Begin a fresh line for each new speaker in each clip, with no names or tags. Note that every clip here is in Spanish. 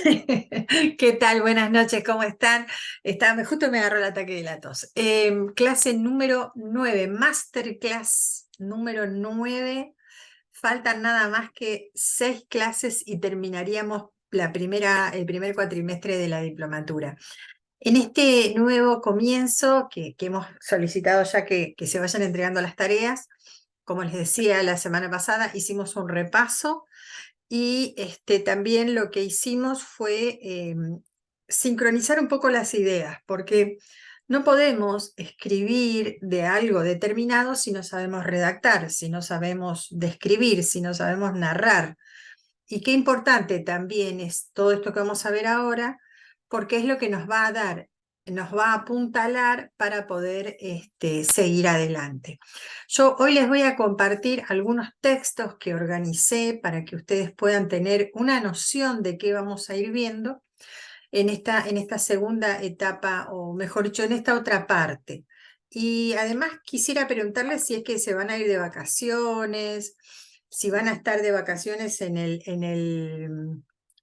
¿Qué tal? Buenas noches, ¿cómo están? Justo me agarró el ataque de la tos. Clase número 9, Masterclass número 9. Faltan nada más que 6 clases y terminaríamos el primer cuatrimestre de la diplomatura. En este nuevo comienzo que hemos solicitado ya que se vayan entregando las tareas, como les decía la semana pasada, hicimos un repaso. Y también lo que hicimos fue sincronizar un poco las ideas, porque no podemos escribir de algo determinado si no sabemos redactar, si no sabemos describir, si no sabemos narrar. Y qué importante también es todo esto que vamos a ver ahora, porque es lo que nos va a dar, nos va a apuntalar para poder seguir adelante. Yo hoy les voy a compartir algunos textos que organicé para que ustedes puedan tener una noción de qué vamos a ir viendo en esta segunda etapa, o mejor dicho, en esta otra parte. Y además quisiera preguntarles si es que se van a ir de vacaciones, si van a estar de vacaciones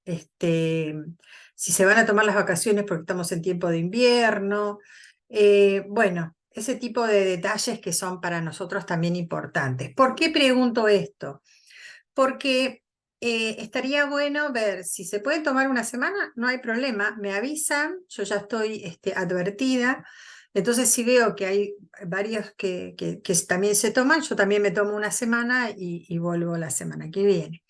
este, si se van a tomar las vacaciones porque estamos en tiempo de invierno. Bueno, ese tipo de detalles que son para nosotros también importantes. ¿Por qué pregunto esto? Porque estaría bueno ver si se puede tomar una semana, no hay problema, me avisan, yo ya estoy advertida. Entonces, si veo que hay varios que también se toman, yo también me tomo una semana y vuelvo la semana que viene.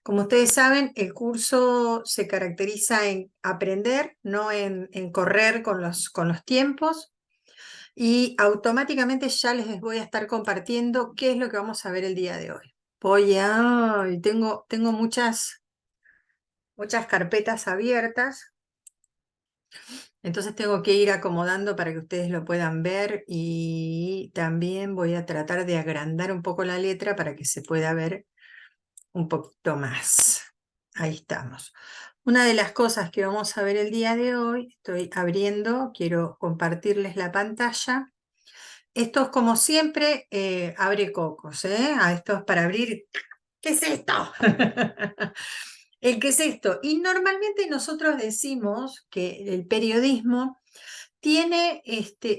Como ustedes saben, el curso se caracteriza en aprender, no en correr con los tiempos. Y automáticamente ya les voy a estar compartiendo qué es lo que vamos a ver el día de hoy. Tengo muchas carpetas abiertas, entonces tengo que ir acomodando para que ustedes lo puedan ver, y también voy a tratar de agrandar un poco la letra para que se pueda ver un poquito más. Ahí estamos. Una de las cosas que vamos a ver el día de hoy, estoy abriendo, quiero compartirles la pantalla. Esto es como siempre, abre cocos, ¿eh? Esto es para abrir. ¿Qué es esto? ¿Qué es esto? Y normalmente nosotros decimos que el periodismo tiene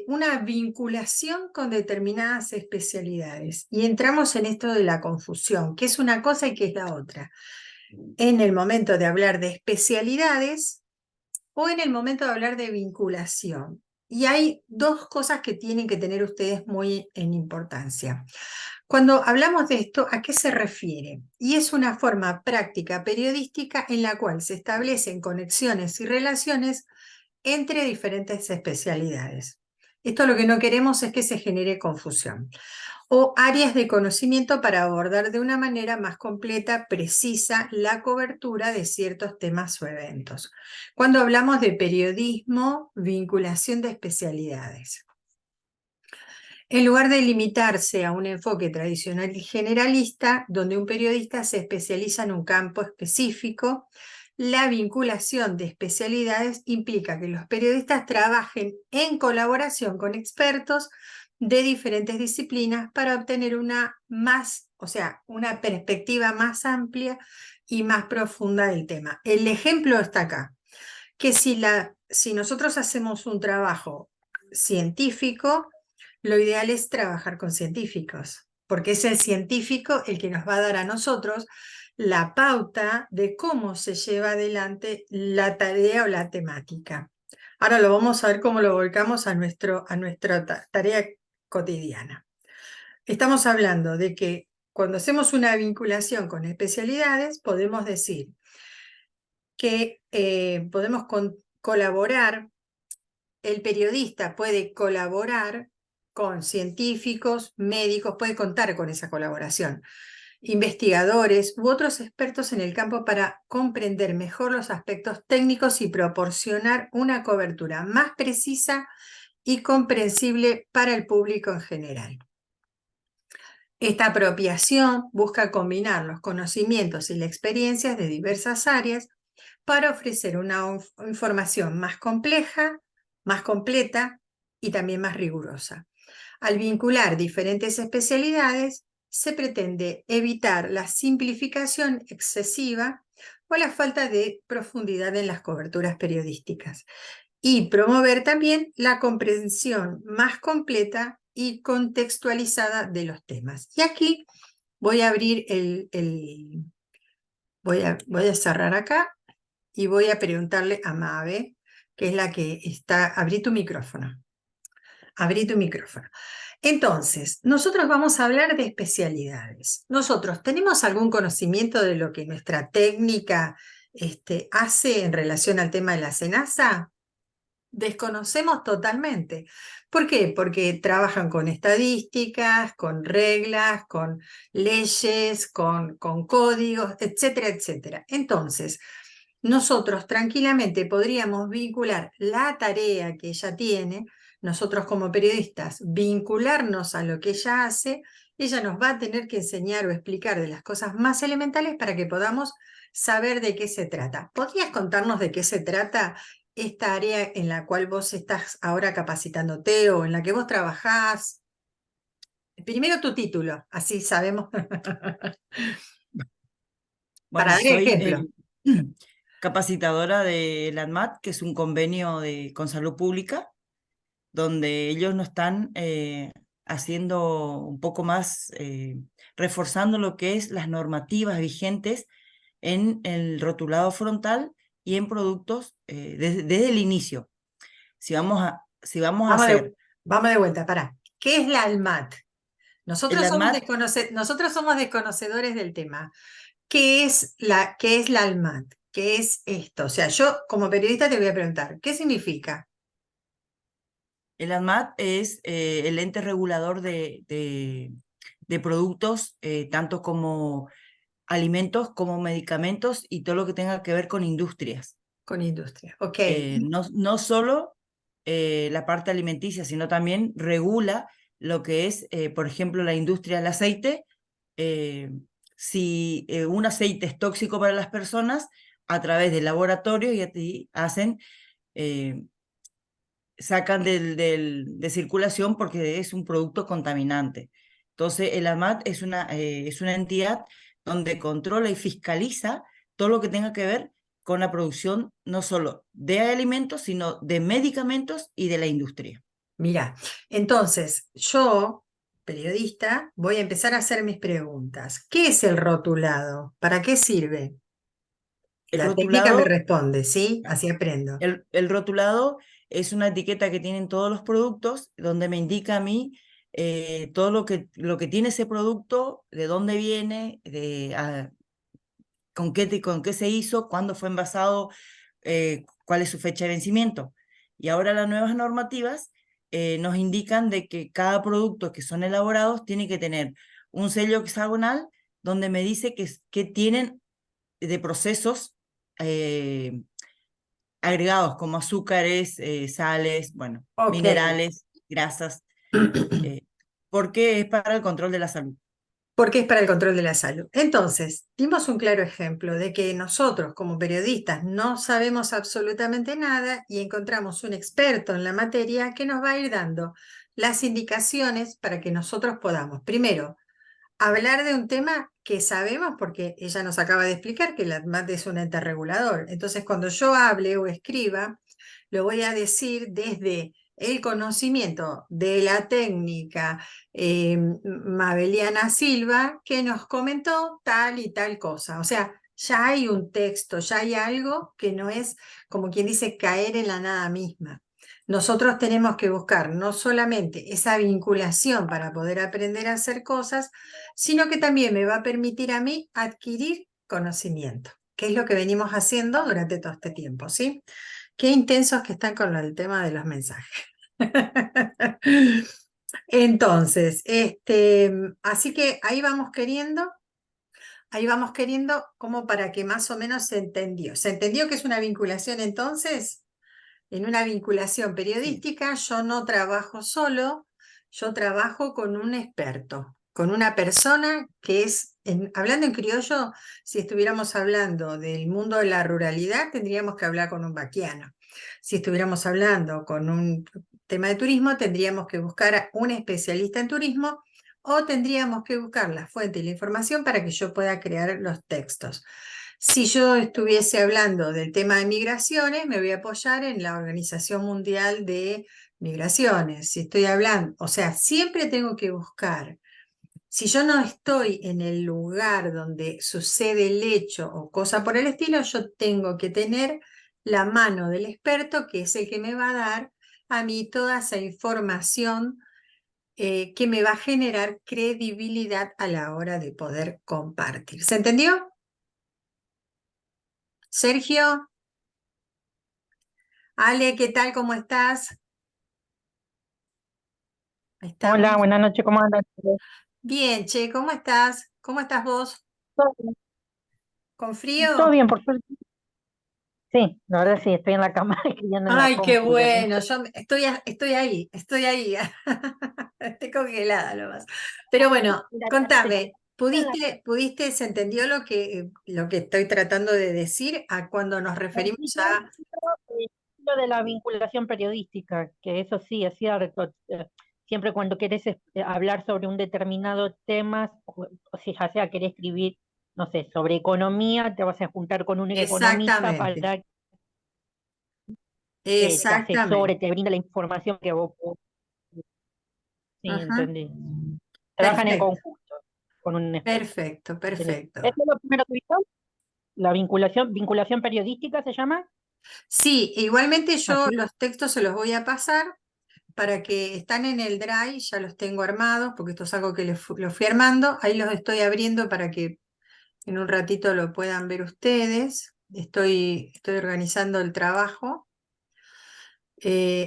una vinculación con determinadas especialidades. Y entramos en esto de la confusión, qué es una cosa y qué es la otra. En el momento de hablar de especialidades o en el momento de hablar de vinculación. Y hay dos cosas que tienen que tener ustedes muy en importancia. Cuando hablamos de esto, ¿a qué se refiere? Y es una forma práctica periodística en la cual se establecen conexiones y relaciones entre diferentes especialidades. Esto lo que no queremos es que se genere confusión, o áreas de conocimiento para abordar de una manera más completa, precisa, la cobertura de ciertos temas o eventos. Cuando hablamos de periodismo, vinculación de especialidades. En lugar de limitarse a un enfoque tradicional y generalista, donde un periodista se especializa en un campo específico, la vinculación de especialidades implica que los periodistas trabajen en colaboración con expertos de diferentes disciplinas para obtener una perspectiva más amplia y más profunda del tema. El ejemplo está acá, que si nosotros hacemos un trabajo científico, lo ideal es trabajar con científicos, porque es el científico el que nos va a dar a nosotros la pauta de cómo se lleva adelante la tarea o la temática. Ahora lo vamos a ver cómo lo volcamos a nuestra tarea cotidiana. Estamos hablando de que cuando hacemos una vinculación con especialidades, podemos decir que podemos colaborar, el periodista puede colaborar con científicos, médicos, puede contar con esa colaboración, investigadores u otros expertos en el campo para comprender mejor los aspectos técnicos y proporcionar una cobertura más precisa y comprensible para el público en general. Esta apropiación busca combinar los conocimientos y las experiencias de diversas áreas para ofrecer una información más compleja, más completa y también más rigurosa. Al vincular diferentes especialidades, se pretende evitar la simplificación excesiva o la falta de profundidad en las coberturas periodísticas y promover también la comprensión más completa y contextualizada de los temas. Y aquí voy a abrir voy a cerrar acá y voy a preguntarle a Mabe, que es la que está. Abrí tu micrófono. Abrí tu micrófono. Entonces, nosotros vamos a hablar de especialidades. ¿Nosotros tenemos algún conocimiento de lo que nuestra técnica hace en relación al tema de la SENASA? Desconocemos totalmente. ¿Por qué? Porque trabajan con estadísticas, con reglas, con leyes, con códigos, etcétera, etcétera. Entonces, nosotros tranquilamente podríamos vincular la tarea que ella tiene, nosotros como periodistas, vincularnos a lo que ella hace. Ella nos va a tener que enseñar o explicar de las cosas más elementales para que podamos saber de qué se trata. ¿Podrías contarnos de qué se trata esta área en la cual vos estás ahora capacitándote o en la que vos trabajás? Primero tu título, así sabemos, para
Bueno,
dar
soy
ejemplo.
capacitadora de la ANMAT, que es un convenio con salud pública, donde ellos nos están haciendo un poco más, reforzando lo que es las normativas vigentes en el rotulado frontal y en productos desde el inicio. Si vamos a
Vamos
hacer
vamos de vuelta, pará. ¿Qué es la ALMAT?
el
Nosotros somos,
ANMAT,
nosotros somos desconocedores del tema. ¿Qué es la ALMAT? ¿Qué es esto? O sea, yo como periodista te voy a preguntar, ¿qué significa?
el ANMAT es el ente regulador de productos, tanto como alimentos como medicamentos y todo lo que tenga que ver con industrias.
Con industria. Ok.
No solo la parte alimenticia, sino también regula lo que es, por ejemplo, la industria del aceite. eh, si un aceite es tóxico para las personas, a través del laboratorio y a ti hacen, eh, sacan de circulación porque es un producto contaminante. Entonces, el AMAT es una entidad donde controla y fiscaliza todo lo que tenga que ver con la producción no solo de alimentos, sino de medicamentos y de la industria.
Mira, entonces yo, periodista, voy a empezar a hacer mis preguntas. ¿Qué es el rotulado? ¿Para qué sirve?
El
La técnica me
rotulado,
responde, ¿sí? Así aprendo.
el rotulado es una etiqueta que tienen todos los productos, donde me indica a mí todo lo que tiene ese producto, de dónde viene, con qué se hizo, cuándo fue envasado, cuál es su fecha de vencimiento. Y ahora las nuevas normativas nos indican de que cada producto que son elaborados tiene que tener un sello hexagonal donde me dice que tienen de procesos eh, agregados como azúcares, sales, bueno,
Ok.
minerales, grasas, eh, porque es para el control de la salud.
Porque es para el control de la salud. Entonces, dimos un claro ejemplo de que nosotros como periodistas no sabemos absolutamente nada y encontramos un experto en la materia que nos va a ir dando las indicaciones para que nosotros podamos, primero, hablar de un tema que sabemos porque ella nos acaba de explicar que la ADMAT es un ente regulador. Entonces, cuando yo hable o escriba, lo voy a decir desde el conocimiento de la técnica Mabeliana Silva, que nos comentó tal y tal cosa. O sea, ya hay un texto, ya hay algo que no es, como quien dice, caer en la nada misma. Nosotros tenemos que buscar no solamente esa vinculación para poder aprender a hacer cosas, sino que también me va a permitir a mí adquirir conocimiento, que es lo que venimos haciendo durante todo este tiempo, ¿sí? Qué intensos que están con el tema de los mensajes. Entonces, así que ahí vamos queriendo como para que más o menos se entendió. ¿Se entendió que es una vinculación entonces? En una vinculación
Sí.
periodística yo no trabajo solo, yo trabajo con un experto, con una persona que es, hablando en criollo, si estuviéramos hablando del mundo de la ruralidad, tendríamos que hablar con un vaquiano. Si estuviéramos hablando con un tema de turismo, tendríamos que buscar a un especialista en turismo o tendríamos que buscar la fuente y la información para que yo pueda crear los textos. Si yo estuviese hablando del tema de migraciones, me voy a apoyar en la Organización Mundial de Migraciones. Si estoy hablando, o sea, siempre tengo que buscar. Si yo no estoy en el lugar donde sucede el hecho o cosa por el estilo, yo tengo que tener la mano del experto, que es el que me va a dar a mí toda esa información que me va a generar credibilidad a la hora de poder compartir. ¿Se entendió? Sergio, Ale, ¿qué tal? ¿Cómo estás? Ahí
Hola,
estamos.
buenas noches, ¿cómo andan?
Bien, che, ¿cómo estás? ¿Cómo estás vos?
Todo bien,
¿Con
todo
frío?
bien, por suerte. Sí, la verdad sí, estoy en la cama escribiendo en la
Ay, qué
compu también.
bueno, yo estoy ahí, estoy congelada nomás. Pero bueno,
Mira,
contame,
en la
¿se entendió lo que estoy tratando de decir a cuando nos referimos
artículo
a...
lo de la vinculación periodística, que eso sí es cierto. Siempre cuando querés hablar sobre un determinado tema, o si ya sea querés escribir, no sé, sobre economía, te vas a juntar con un economista para
Exactamente,
que te asesore,
exactamente.
te brinda la información que vos. Sí,
Ujú.
entendí. Trabajan en
Perfecto,
conjunto con un experto.
perfecto,
Excelente.
perfecto.
¿Eso es lo primero que viste? La vinculación periodística se llama.
Sí, igualmente yo
Así.
los textos se los voy a pasar para que están en el Drive, ya los tengo armados, porque esto es algo que lo fui armando, ahí los estoy abriendo para que en un ratito lo puedan ver ustedes. Estoy organizando el trabajo,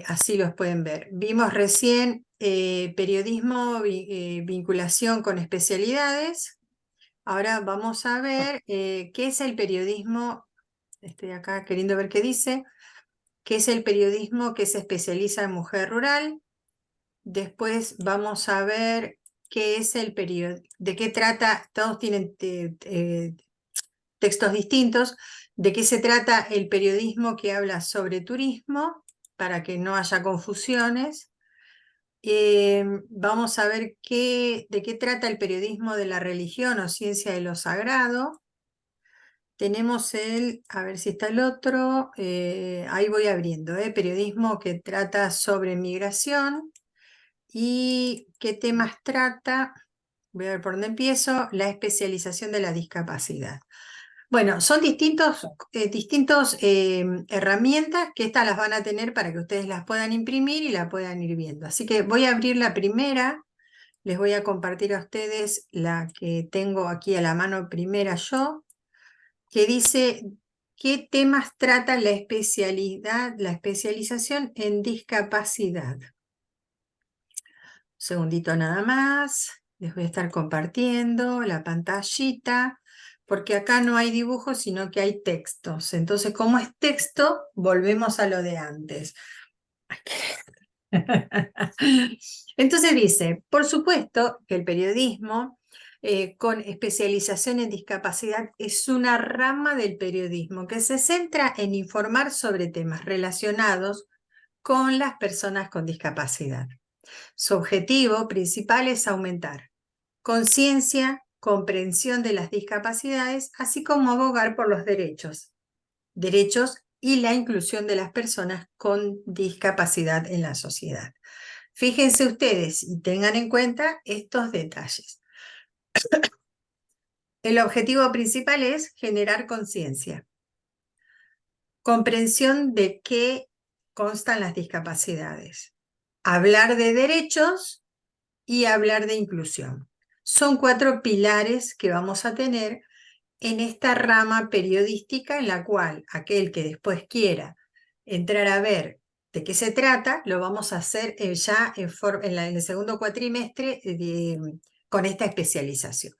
así los pueden ver. Vimos recién periodismo, vinculación con especialidades. Ahora vamos a ver qué es el periodismo. Estoy acá queriendo ver qué dice. ¿Qué es el periodismo que se especializa en mujer rural? Después vamos a ver qué es el periodismo, de qué trata, todos tienen textos distintos, de qué se trata el periodismo que habla sobre turismo, para que no haya confusiones. Vamos a ver de qué trata el periodismo de la religión o ciencia de lo sagrado. Tenemos a ver si está el otro, ahí voy abriendo, periodismo que trata sobre migración. ¿Y qué temas trata? Voy a ver por dónde empiezo. La especialización de la discapacidad. Bueno, son distintos herramientas que estas las van a tener para que ustedes las puedan imprimir y la puedan ir viendo. Así que voy a abrir la primera. Les voy a compartir a ustedes la que tengo aquí a la mano primera yo, que dice qué temas trata la especialización en discapacidad. Segundito nada más, les voy a estar compartiendo la pantallita, porque acá no hay dibujos, sino que hay textos. Entonces, como es texto, volvemos a lo de antes. Entonces dice, por supuesto que el periodismo con especialización en discapacidad es una rama del periodismo que se centra en informar sobre temas relacionados con las personas con discapacidad. Su objetivo principal es aumentar conciencia, comprensión de las discapacidades, así como abogar por los derechos y la inclusión de las personas con discapacidad en la sociedad. Fíjense ustedes y tengan en cuenta estos detalles. El objetivo principal es generar conciencia, comprensión de qué constan las discapacidades, hablar de derechos y hablar de inclusión. Son 4 pilares que vamos a tener en esta rama periodística en la cual aquel que después quiera entrar a ver de qué se trata, lo vamos a hacer ya en el segundo cuatrimestre con esta especialización.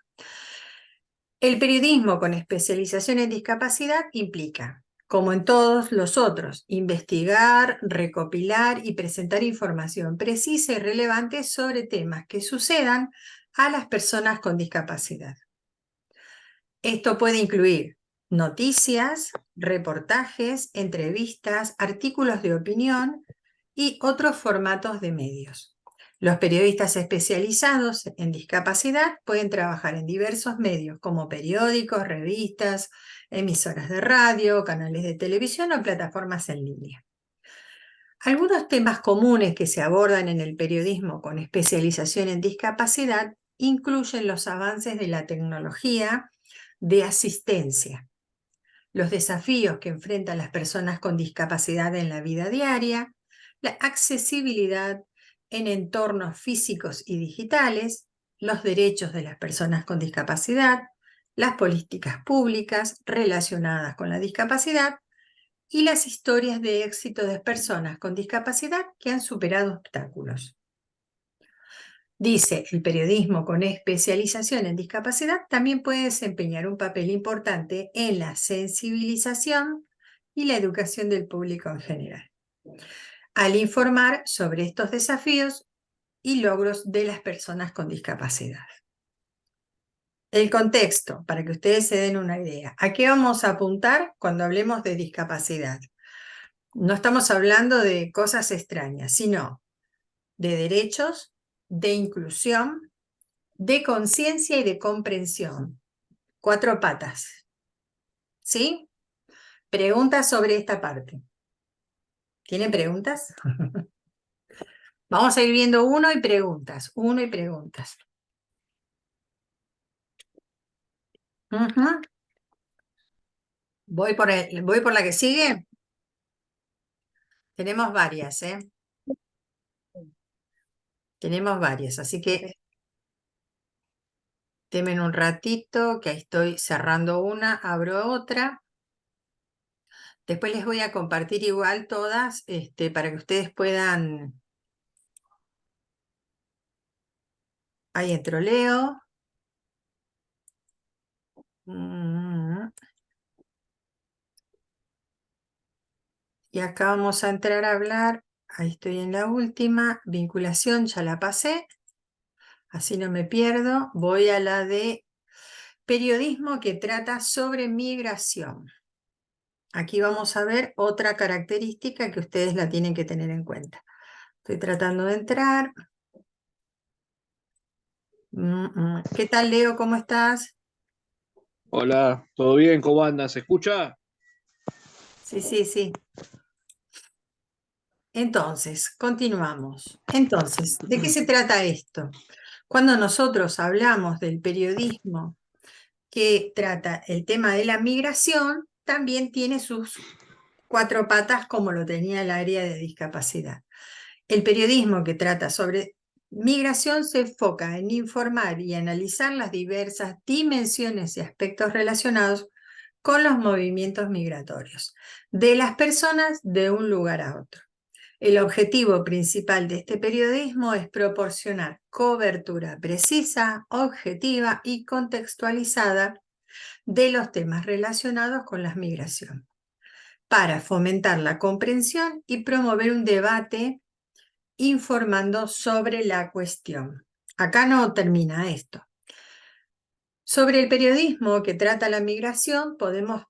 El periodismo con especialización en discapacidad implica, como en todos los otros, investigar, recopilar y presentar información precisa y relevante sobre temas que sucedan a las personas con discapacidad. Esto puede incluir noticias, reportajes, entrevistas, artículos de opinión y otros formatos de medios. Los periodistas especializados en discapacidad pueden trabajar en diversos medios como periódicos, revistas, emisoras de radio, canales de televisión o plataformas en línea. Algunos temas comunes que se abordan en el periodismo con especialización en discapacidad incluyen los avances de la tecnología de asistencia, los desafíos que enfrentan las personas con discapacidad en la vida diaria, la accesibilidad en entornos físicos y digitales, los derechos de las personas con discapacidad, las políticas públicas relacionadas con la discapacidad y las historias de éxito de personas con discapacidad que han superado obstáculos. Dice, el periodismo con especialización en discapacidad también puede desempeñar un papel importante en la sensibilización y la educación del público en general, al informar sobre estos desafíos y logros de las personas con discapacidad. El contexto, para que ustedes se den una idea. ¿A qué vamos a apuntar cuando hablemos de discapacidad? No estamos hablando de cosas extrañas, sino de derechos, de inclusión, de conciencia y de comprensión. 4 patas. ¿Sí? Preguntas sobre esta parte. ¿Tienen preguntas? Vamos a ir viendo uno y preguntas. Uno y preguntas. Voy por la que sigue. Tenemos varias, ¿eh? Tenemos varias, así que denme un ratito, que ahí estoy cerrando una, abro otra. Después les voy a compartir igual todas, para que ustedes puedan... Ahí entro, leo. Y acá vamos a entrar a hablar, ahí estoy en la última, vinculación, ya la pasé, así no me pierdo. Voy a la de periodismo que trata sobre migración. Aquí vamos a ver otra característica que ustedes la tienen que tener en cuenta. Estoy tratando de entrar. ¿Qué tal, Leo? ¿Cómo estás?
Hola, ¿todo bien? ¿Cómo andan? ¿Se escucha?
Sí, sí, sí. Entonces, continuamos. Entonces, ¿de qué se trata esto? Cuando nosotros hablamos del periodismo que trata el tema de la migración, también tiene sus 4 patas como lo tenía el área de discapacidad. El periodismo que trata sobre migración se enfoca en informar y analizar las diversas dimensiones y aspectos relacionados con los movimientos migratorios de las personas de un lugar a otro. El objetivo principal de este periodismo es proporcionar cobertura precisa, objetiva y contextualizada de los temas relacionados con la migración, para fomentar la comprensión y promover un debate informando sobre la cuestión. Acá no termina esto. Sobre el periodismo que trata la migración, podemos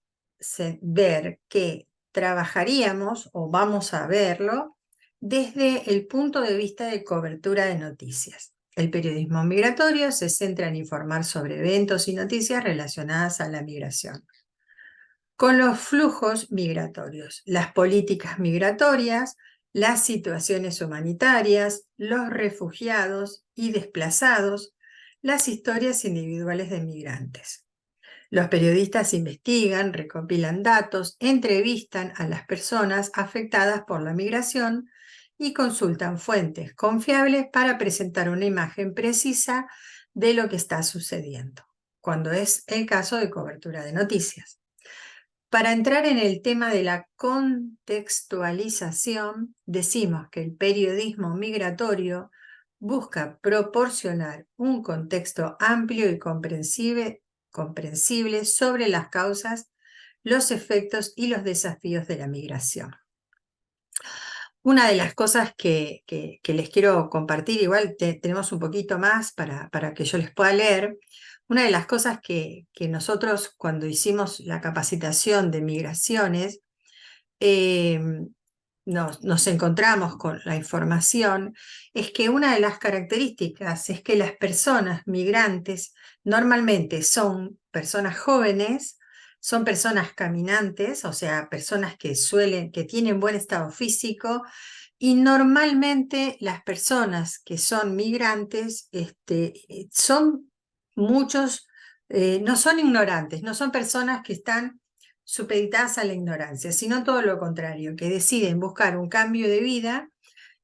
ver que trabajaríamos, o vamos a verlo, desde el punto de vista de cobertura de noticias. El periodismo migratorio se centra en informar sobre eventos y noticias relacionadas a la migración. Con los flujos migratorios, las políticas migratorias, las situaciones humanitarias, los refugiados y desplazados, las historias individuales de migrantes. Los periodistas investigan, recopilan datos, entrevistan a las personas afectadas por la migración y consultan fuentes confiables para presentar una imagen precisa de lo que está sucediendo, cuando es el caso de cobertura de noticias. Para entrar en el tema de la contextualización, decimos que el periodismo migratorio busca proporcionar un contexto amplio y comprensible sobre las causas, los efectos y los desafíos de la migración. Una de las cosas que les quiero compartir, igual tenemos un poquito más para que yo les pueda leer. Una de las cosas que nosotros cuando hicimos la capacitación de migraciones, nos encontramos con la información es que una de las características es que las personas migrantes normalmente son personas jóvenes, son personas caminantes, o sea, personas que tienen buen estado físico, y normalmente las personas que son migrantes son muchos, no son ignorantes, no son personas que están supeditadas a la ignorancia, sino todo lo contrario, que deciden buscar un cambio de vida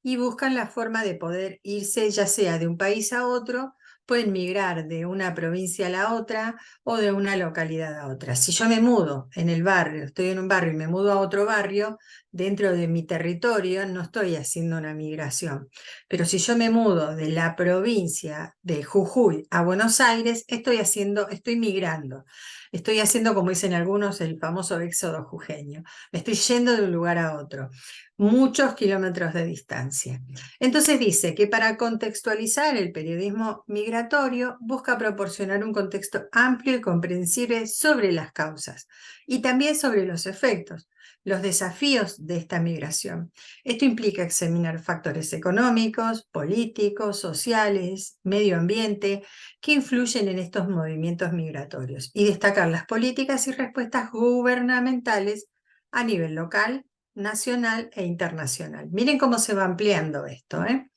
y buscan la forma de poder irse, ya sea de un país a otro, pueden migrar de una provincia a la otra o de una localidad a otra. Si yo me mudo en el barrio, estoy en un barrio y me mudo a otro barrio, dentro de mi territorio no estoy haciendo una migración. Pero si yo me mudo de la provincia de Jujuy a Buenos Aires, estoy migrando. Estoy haciendo, como dicen algunos, el famoso éxodo jujeño. Me estoy yendo de un lugar a otro, muchos kilómetros de distancia. Entonces dice que para contextualizar el periodismo migratorio busca proporcionar un contexto amplio y comprensible sobre las causas y también sobre los efectos, los desafíos de esta migración. Esto implica examinar factores económicos, políticos, sociales, medio ambiente, que influyen en estos movimientos migratorios y destacar las políticas y respuestas gubernamentales a nivel local, nacional e internacional. Miren cómo se va ampliando esto, ¿eh?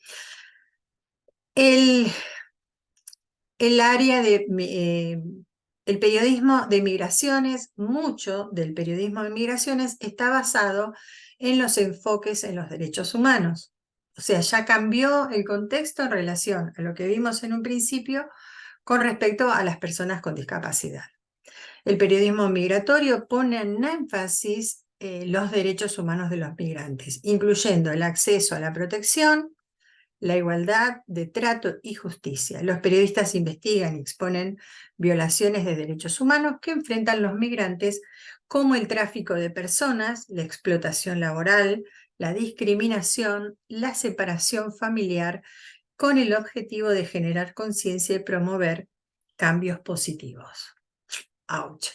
El área de... el periodismo de migraciones, mucho del periodismo de migraciones está basado en los enfoques en los derechos humanos. O sea, ya cambió el contexto en relación a lo que vimos en un principio con respecto a las personas con discapacidad. El periodismo migratorio pone en énfasis los derechos humanos de los migrantes, incluyendo el acceso a la protección, la igualdad de trato y justicia. Los periodistas investigan y exponen violaciones de derechos humanos que enfrentan los migrantes, como el tráfico de personas, la explotación laboral, la discriminación, la separación familiar, con el objetivo de generar conciencia y promover cambios positivos. Ouch.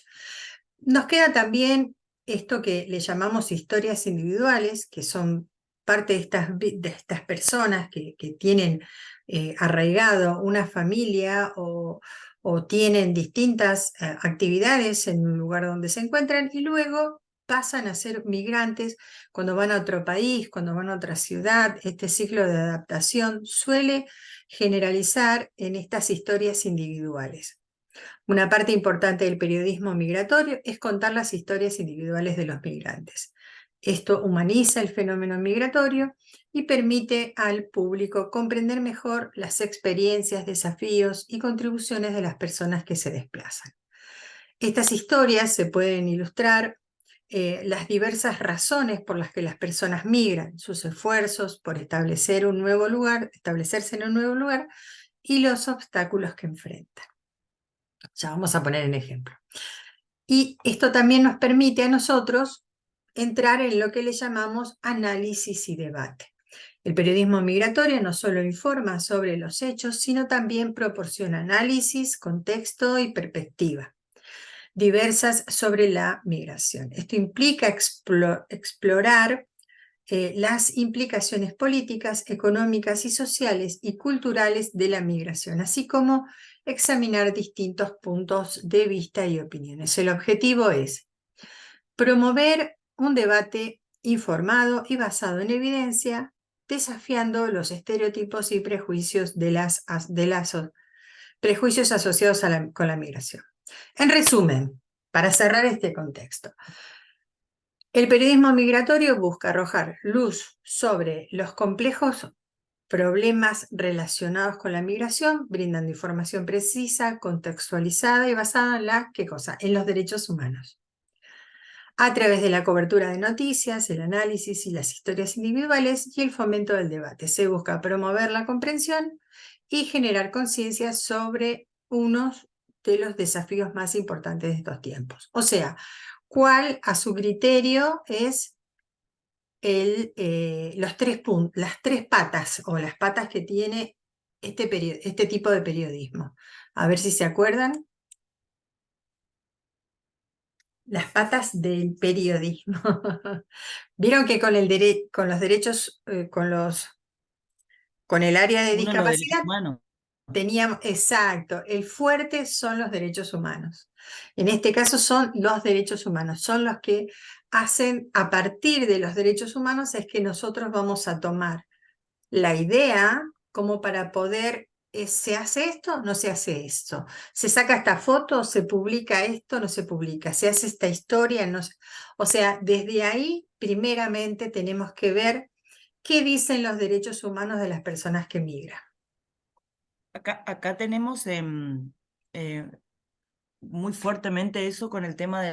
Nos queda también esto que le llamamos historias individuales, que son parte de estas personas que tienen arraigado una familia o tienen distintas actividades en un lugar donde se encuentran y luego pasan a ser migrantes cuando van a otro país, cuando van a otra ciudad. Este ciclo de adaptación suele generalizar en estas historias individuales. Una parte importante del periodismo migratorio es contar las historias individuales de los migrantes. Esto humaniza el fenómeno migratorio y permite al público comprender mejor las experiencias, desafíos y contribuciones de las personas que se desplazan. Estas historias se pueden ilustrar las diversas razones por las que las personas migran, sus esfuerzos por establecerse en un nuevo lugar y los obstáculos que enfrentan. Ya vamos a poner un ejemplo. Y esto también nos permite a nosotros entrar en lo que le llamamos análisis y debate. El periodismo migratorio no solo informa sobre los hechos, sino también proporciona análisis, contexto y perspectiva diversas sobre la migración. Esto implica explorar las implicaciones políticas, económicas y sociales y culturales de la migración, así como examinar distintos puntos de vista y opiniones. El objetivo es promover un debate informado y basado en evidencia, desafiando los estereotipos y prejuicios prejuicios asociados con la migración. En resumen, para cerrar este contexto, el periodismo migratorio busca arrojar luz sobre los complejos problemas relacionados con la migración, brindando información precisa, contextualizada y basada en ¿qué cosa? En los derechos humanos. A través de la cobertura de noticias, el análisis y las historias individuales y el fomento del debate, se busca promover la comprensión y generar conciencia sobre unos de los desafíos más importantes de estos tiempos. O sea, cuál a su criterio es las tres patas o las patas que tiene este tipo de periodismo. A ver si se acuerdan. Las patas del periodismo. Vieron que con los derechos, con el área de
Uno de los derechos
discapacidad
humanos.
teníamos, exacto, el fuerte son los derechos humanos. En este caso son los derechos humanos, son los que hacen, a partir de los derechos humanos es que nosotros vamos a tomar la idea como para poder, ¿se hace esto? No se hace esto. ¿Se saca esta foto? ¿Se publica esto? No se publica. ¿Se hace esta historia? No se... O sea, desde ahí, primeramente, tenemos que ver qué dicen los derechos humanos de las personas que migran.
Acá tenemos muy fuertemente eso con el tema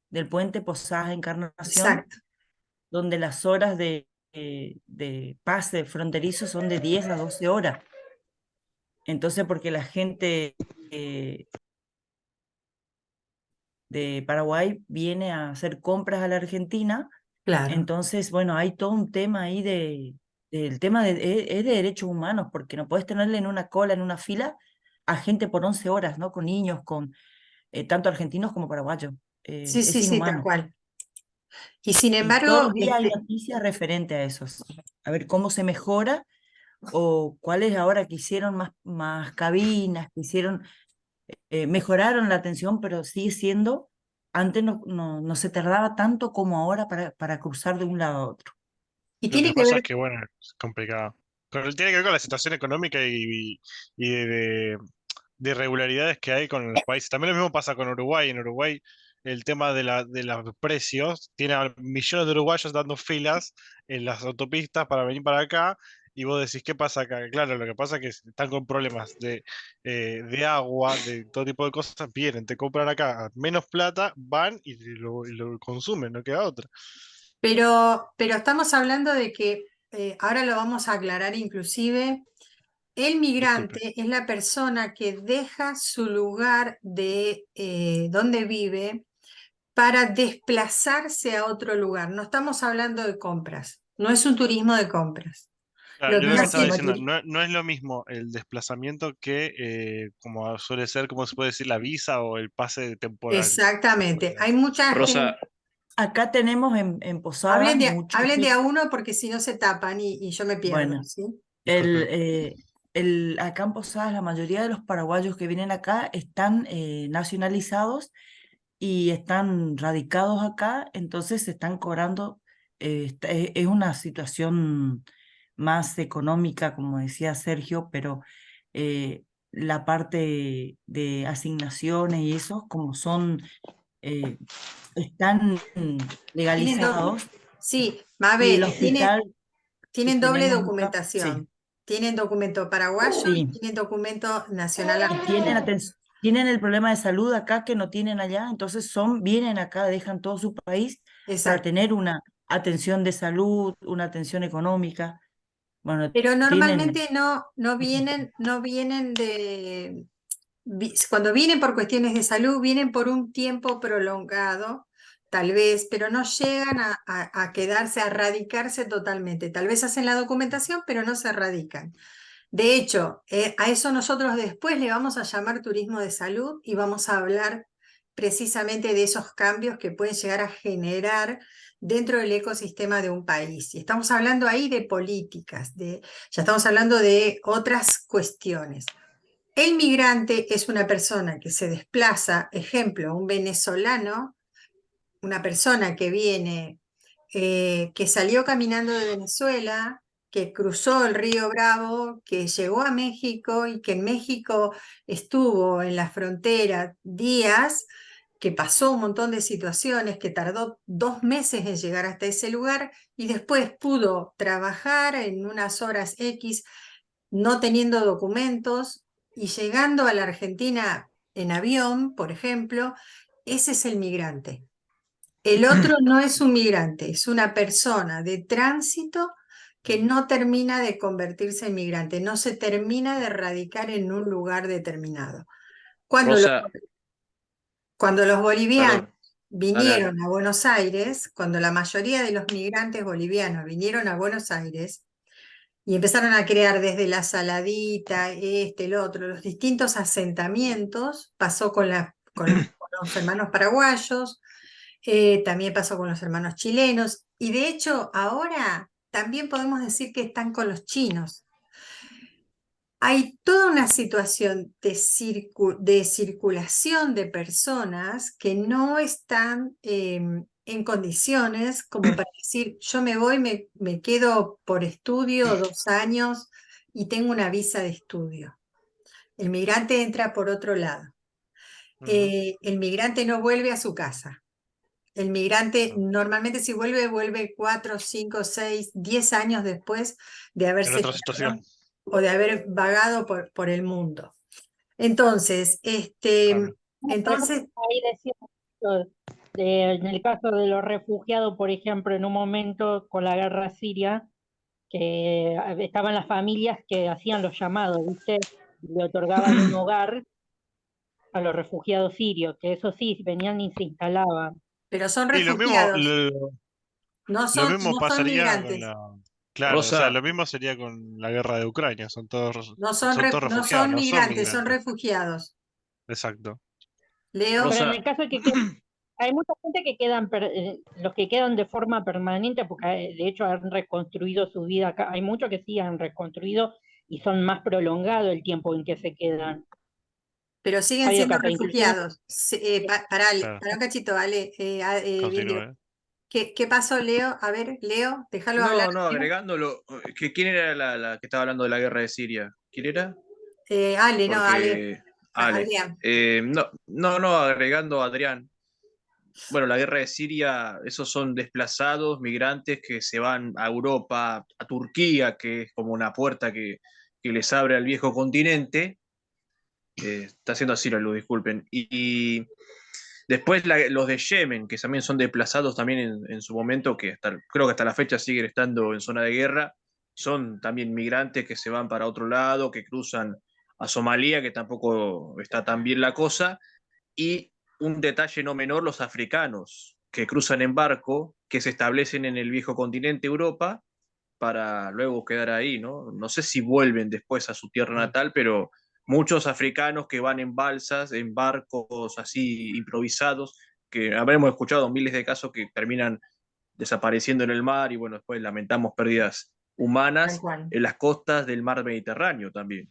del puente Posadas Encarnación,
Exacto.
donde las horas de pase fronterizo son de 10 a 12 horas. Entonces, porque la gente de Paraguay viene a hacer compras a la Argentina,
Claro.
entonces, bueno, hay todo un tema ahí del tema es de derechos humanos, porque no puedes tenerle en una cola, en una fila, a gente por 11 horas, ¿no? Con niños, con tanto argentinos como paraguayos.
Sí,
Es
sí, sí, tal
inhumano.
cual. Y sin
Y todos
embargo,
los días hay noticias referentes a eso. A ver cómo se mejora o cuáles ahora que hicieron más cabinas, que hicieron, mejoraron la atención, pero sigue siendo, antes no se tardaba tanto como ahora para cruzar de un lado a otro.
y
Lo
tiene
que
que
pasa
ver,
es que, bueno, es complicado. Tiene que ver con la situación económica y de irregularidades que hay con los países. También lo mismo pasa con Uruguay. En Uruguay, el tema de los precios, tiene a millones de uruguayos dando filas en las autopistas para venir para acá. Y vos decís, ¿qué pasa acá? Claro, lo que pasa es que están con problemas de agua, de todo tipo de cosas. Vienen, te compran acá menos plata, van y lo consumen, no queda otra.
pero estamos hablando de que, ahora lo vamos a aclarar inclusive, el
Disculpe.
migrante es la persona que deja su lugar de donde vive para desplazarse a otro lugar. No estamos hablando de compras, no es un turismo de compras.
Claro,
Lo
yo
que
lo que
No,
estaba
hace,
sino
diciendo, no es lo mismo el desplazamiento que, como suele ser, como se puede decir, la visa o el pase temporal.
exactamente, hay mucha
Rosa,
gente,
acá tenemos en Posadas mucho.
hablen de a uno porque si no se tapan y yo me pierdo,
Bueno,
¿sí?
el,
Disculpe.
acá en Posadas la mayoría de los paraguayos que vienen acá están nacionalizados y están radicados acá, entonces se están cobrando, es una situación más económica, como decía Sergio, pero la parte de asignaciones y eso, como son, eh, están
Tienen
legalizados
sí,
y el
Mabe,
hospital que
tienen doble
tenemos acá, sí,
documentación. Tienen documento paraguayo y
sí,
tienen documento nacional
y tienen,
argentino.
tienen el problema de salud acá que no tienen allá, entonces vienen acá, dejan todo su país para
Exacto.
tener una atención de salud, una atención económica. Bueno,
Pero
tienen,
normalmente no vienen cuando vienen por cuestiones de salud, vienen por un tiempo prolongado, tal vez, pero no llegan a quedarse, a radicarse totalmente. Tal vez hacen la documentación, pero no se radican. De hecho, a eso nosotros después le vamos a llamar turismo de salud y vamos a hablar precisamente de esos cambios que pueden llegar a generar dentro del ecosistema de un país. Y estamos hablando ahí de políticas, ya estamos hablando de otras cuestiones. El migrante es una persona que se desplaza, ejemplo, un venezolano, una persona que viene, que salió caminando de Venezuela, que cruzó el río Bravo, que llegó a México y que en México estuvo en la frontera días, que pasó un montón de situaciones, que tardó 2 meses en llegar hasta ese lugar y después pudo trabajar en unas horas X, no teniendo documentos y llegando a la Argentina en avión, por ejemplo, ese es el migrante. El otro no es un migrante, es una persona de tránsito que no termina de convertirse en migrante, no se termina de radicar en un lugar determinado. Cuando los,
Rosa,
cuando los bolivianos
perdón, dale, dale.
vinieron a Buenos Aires, cuando la mayoría de los migrantes bolivianos vinieron a Buenos Aires y empezaron a crear desde la Saladita, el otro, los distintos asentamientos, pasó con los hermanos paraguayos, También pasó con los hermanos chilenos, y de hecho ahora también podemos decir que están con los chinos. Hay toda una situación de circulación de personas que no están en condiciones como para decir, yo me voy, me quedo por estudio 2 años y tengo una visa de estudio. El migrante entra por otro lado. El migrante no vuelve a su casa. El migrante normalmente si vuelve, vuelve 4, 5, 6, 10 años después de
En
haberse
otra
quedado
situación.
o de haber vagado por el mundo. Entonces,
Claro.
entonces,
Ahí decíamos esto en el caso de los refugiados, por ejemplo, en un momento con la guerra siria, que estaban las familias que hacían los llamados, ¿viste? Y le otorgaban un hogar a los refugiados sirios, que eso sí, venían y se instalaban.
pero son
Y lo mismo,
refugiados,
lo mismo
no son
pasaría con
migrantes,
la... Claro, o sea,
Rosa,
lo mismo sería con la guerra de Ucrania, son todos
no
refugiados,
son
no son
migrantes, son
migrantes.
refugiados.
Exacto.
Leo,
Pero en
Rosa,
el caso de que hay mucha gente que quedan, los que quedan de forma permanente, porque de hecho han reconstruido su vida acá, hay muchos que sí han reconstruido y son más prolongado el tiempo en que se quedan.
pero siguen
Ha habido que
siendo
hasta inclusive
refugiados. Pará,
Claro,
pará un cachito, Ale, Vidrio.
continúe.
¿Qué pasó, Leo? A ver, Leo, déjalo hablar.
No, no,
Leo.
agregándolo, ¿quién era la que estaba hablando de la guerra de Siria? ¿Quién era?
Ale, no, Ale,
Porque, Ale,
Adrián.
no, agregando a Adrián. Bueno, la guerra de Siria, esos son desplazados, migrantes que se van a Europa, a Turquía, que es como una puerta que les abre al viejo continente. Está haciendo así, lo disculpen. Y después los de Yemen, que también son desplazados también en su momento, que creo que hasta la fecha siguen estando en zona de guerra, son también migrantes que se van para otro lado, que cruzan a Somalia, que tampoco está tan bien la cosa, y un detalle no menor, los africanos, que cruzan en barco, que se establecen en el viejo continente Europa, para luego quedar ahí, ¿no? No sé si vuelven después a su tierra natal, pero muchos africanos que van en balsas, en barcos así improvisados, que habremos escuchado miles de casos que terminan desapareciendo en el mar y bueno, después lamentamos pérdidas
Tal
humanas
cual.
en las costas del mar Mediterráneo también.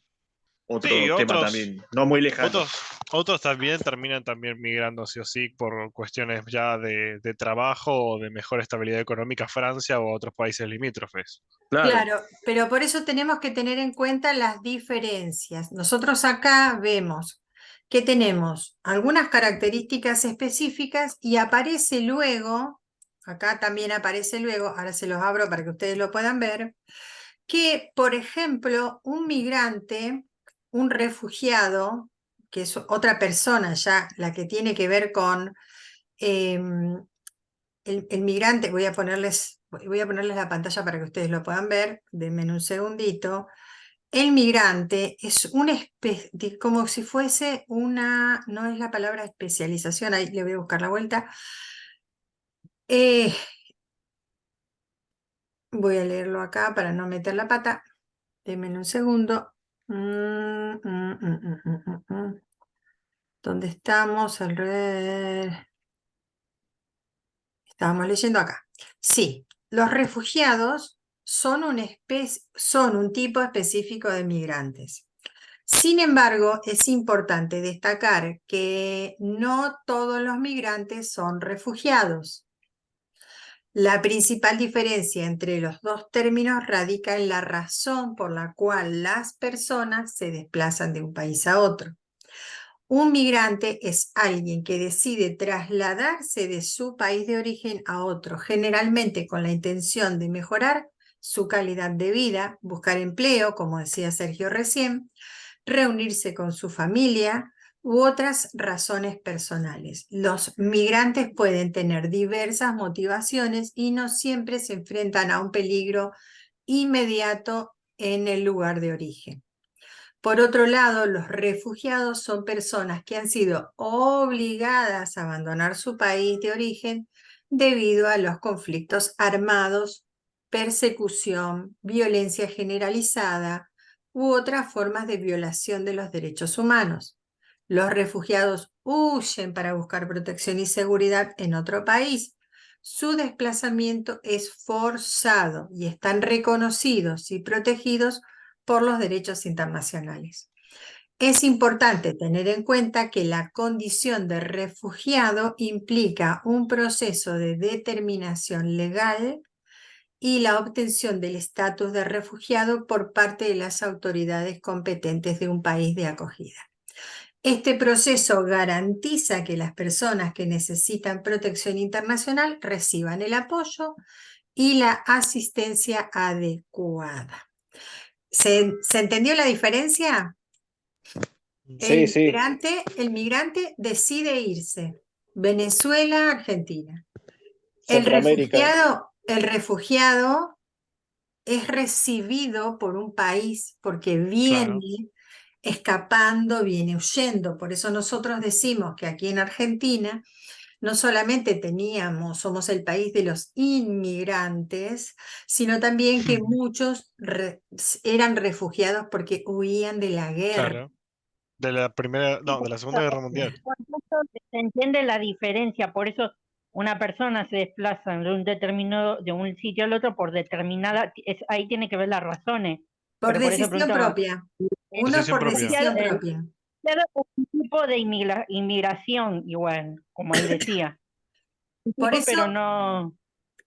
Sí,
Otro tema también, no muy lejano.
otros también terminan también migrando sí o sí por cuestiones ya de trabajo o de mejor estabilidad económica a Francia o a otros países limítrofes.
Claro,
Claro, pero por eso tenemos que tener en cuenta las diferencias. Nosotros acá vemos que tenemos algunas características específicas y aparece luego, acá también aparece luego, ahora se los abro para que ustedes lo puedan ver, que, por ejemplo, un migrante, un refugiado, que es otra persona ya, la que tiene que ver con em, el migrante, voy a ponerles la pantalla para que ustedes lo puedan ver, denme un segundito. El migrante es una especie, como si fuese una, no es la palabra especialización, ahí le voy a buscar la vuelta. Eh, Voy a leerlo acá para no meter la pata. Denme un segundo. ¿Dónde estamos? Estábamos leyendo acá. Sí, los refugiados son son un tipo específico de migrantes. Sin embargo, es importante destacar que no todos los migrantes son refugiados. La principal diferencia entre los dos términos radica en la razón por la cual las personas se desplazan de un país a otro. Un migrante es alguien que decide trasladarse de su país de origen a otro, generalmente con la intención de mejorar su calidad de vida, buscar empleo, como decía Sergio recién, reunirse con su familia u otras razones personales. Los migrantes pueden tener diversas motivaciones y no siempre se enfrentan a un peligro inmediato en el lugar de origen. Por otro lado, los refugiados son personas que han sido obligadas a abandonar su país de origen debido a los conflictos armados, persecución, violencia generalizada u otras formas de violación de los derechos humanos. Los refugiados huyen para buscar protección y seguridad en otro país. Su desplazamiento es forzado y están reconocidos y protegidos por los derechos internacionales. Es importante tener en cuenta que la condición de refugiado implica un proceso de determinación legal y la obtención del estatus de refugiado por parte de las autoridades competentes de un país de acogida. Este proceso garantiza que las personas que necesitan protección internacional reciban el apoyo y la asistencia adecuada. ¿Se entendió la diferencia?
Sí, sí.
El migrante decide irse. Venezuela, Argentina.
Centroamérica.
El refugiado es recibido por un país porque viene
Claro,
escapando, viene huyendo. Por eso nosotros decimos que aquí en Argentina no solamente somos el país de los inmigrantes, sino también que muchos eran refugiados porque huían de la guerra.
claro. De la primera, no, de la Segunda Guerra Mundial.
Por eso se entiende la diferencia, por eso una persona se desplaza de un sitio al otro por determinada, ahí tiene que ver las razones.
Por
Pero por eso
decisión
preguntaba,
propia. Uno es
Decisión
por
propia.
decisión
el
propia.
un tipo de inmigración, igual, como él decía. Un
Por
tipo, pero
eso,
no.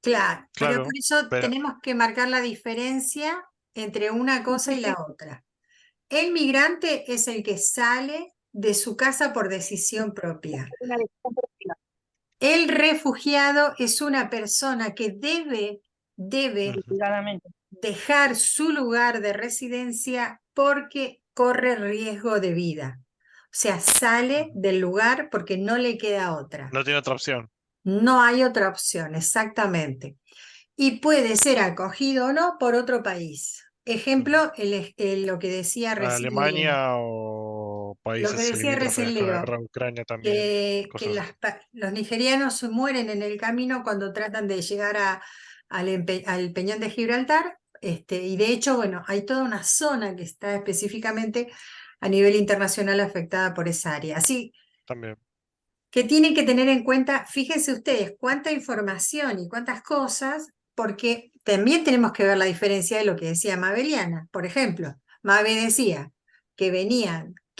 claro, pero
Claro,
por eso
pero
tenemos que marcar la diferencia entre una cosa y la otra. El migrante es el que sale de su casa por decisión propia.
Una decisión propia,
El refugiado es una persona que debe
ujú,
claramente.
dejar su lugar de residencia porque corre riesgo de vida. O sea, sale del lugar porque no le queda otra.
no tiene otra opción.
No hay otra opción, exactamente. Y puede ser acogido o no por otro país. Ejemplo, lo que decía recién Leo.
Alemania o
Lo que
países
decía
limítrofes
recién
con la
Leo,
guerra de Ucrania también, cosas así.
los nigerianos se mueren en el camino cuando tratan de llegar al Peñón de Gibraltar, y de hecho, bueno, hay toda una zona que está específicamente a nivel internacional afectada por esa área. Así
También.
que tienen que tener en cuenta, fíjense ustedes, cuánta información y cuántas cosas, porque también tenemos que ver la diferencia de lo que decía Mabeliana. Por ejemplo, Mabe decía que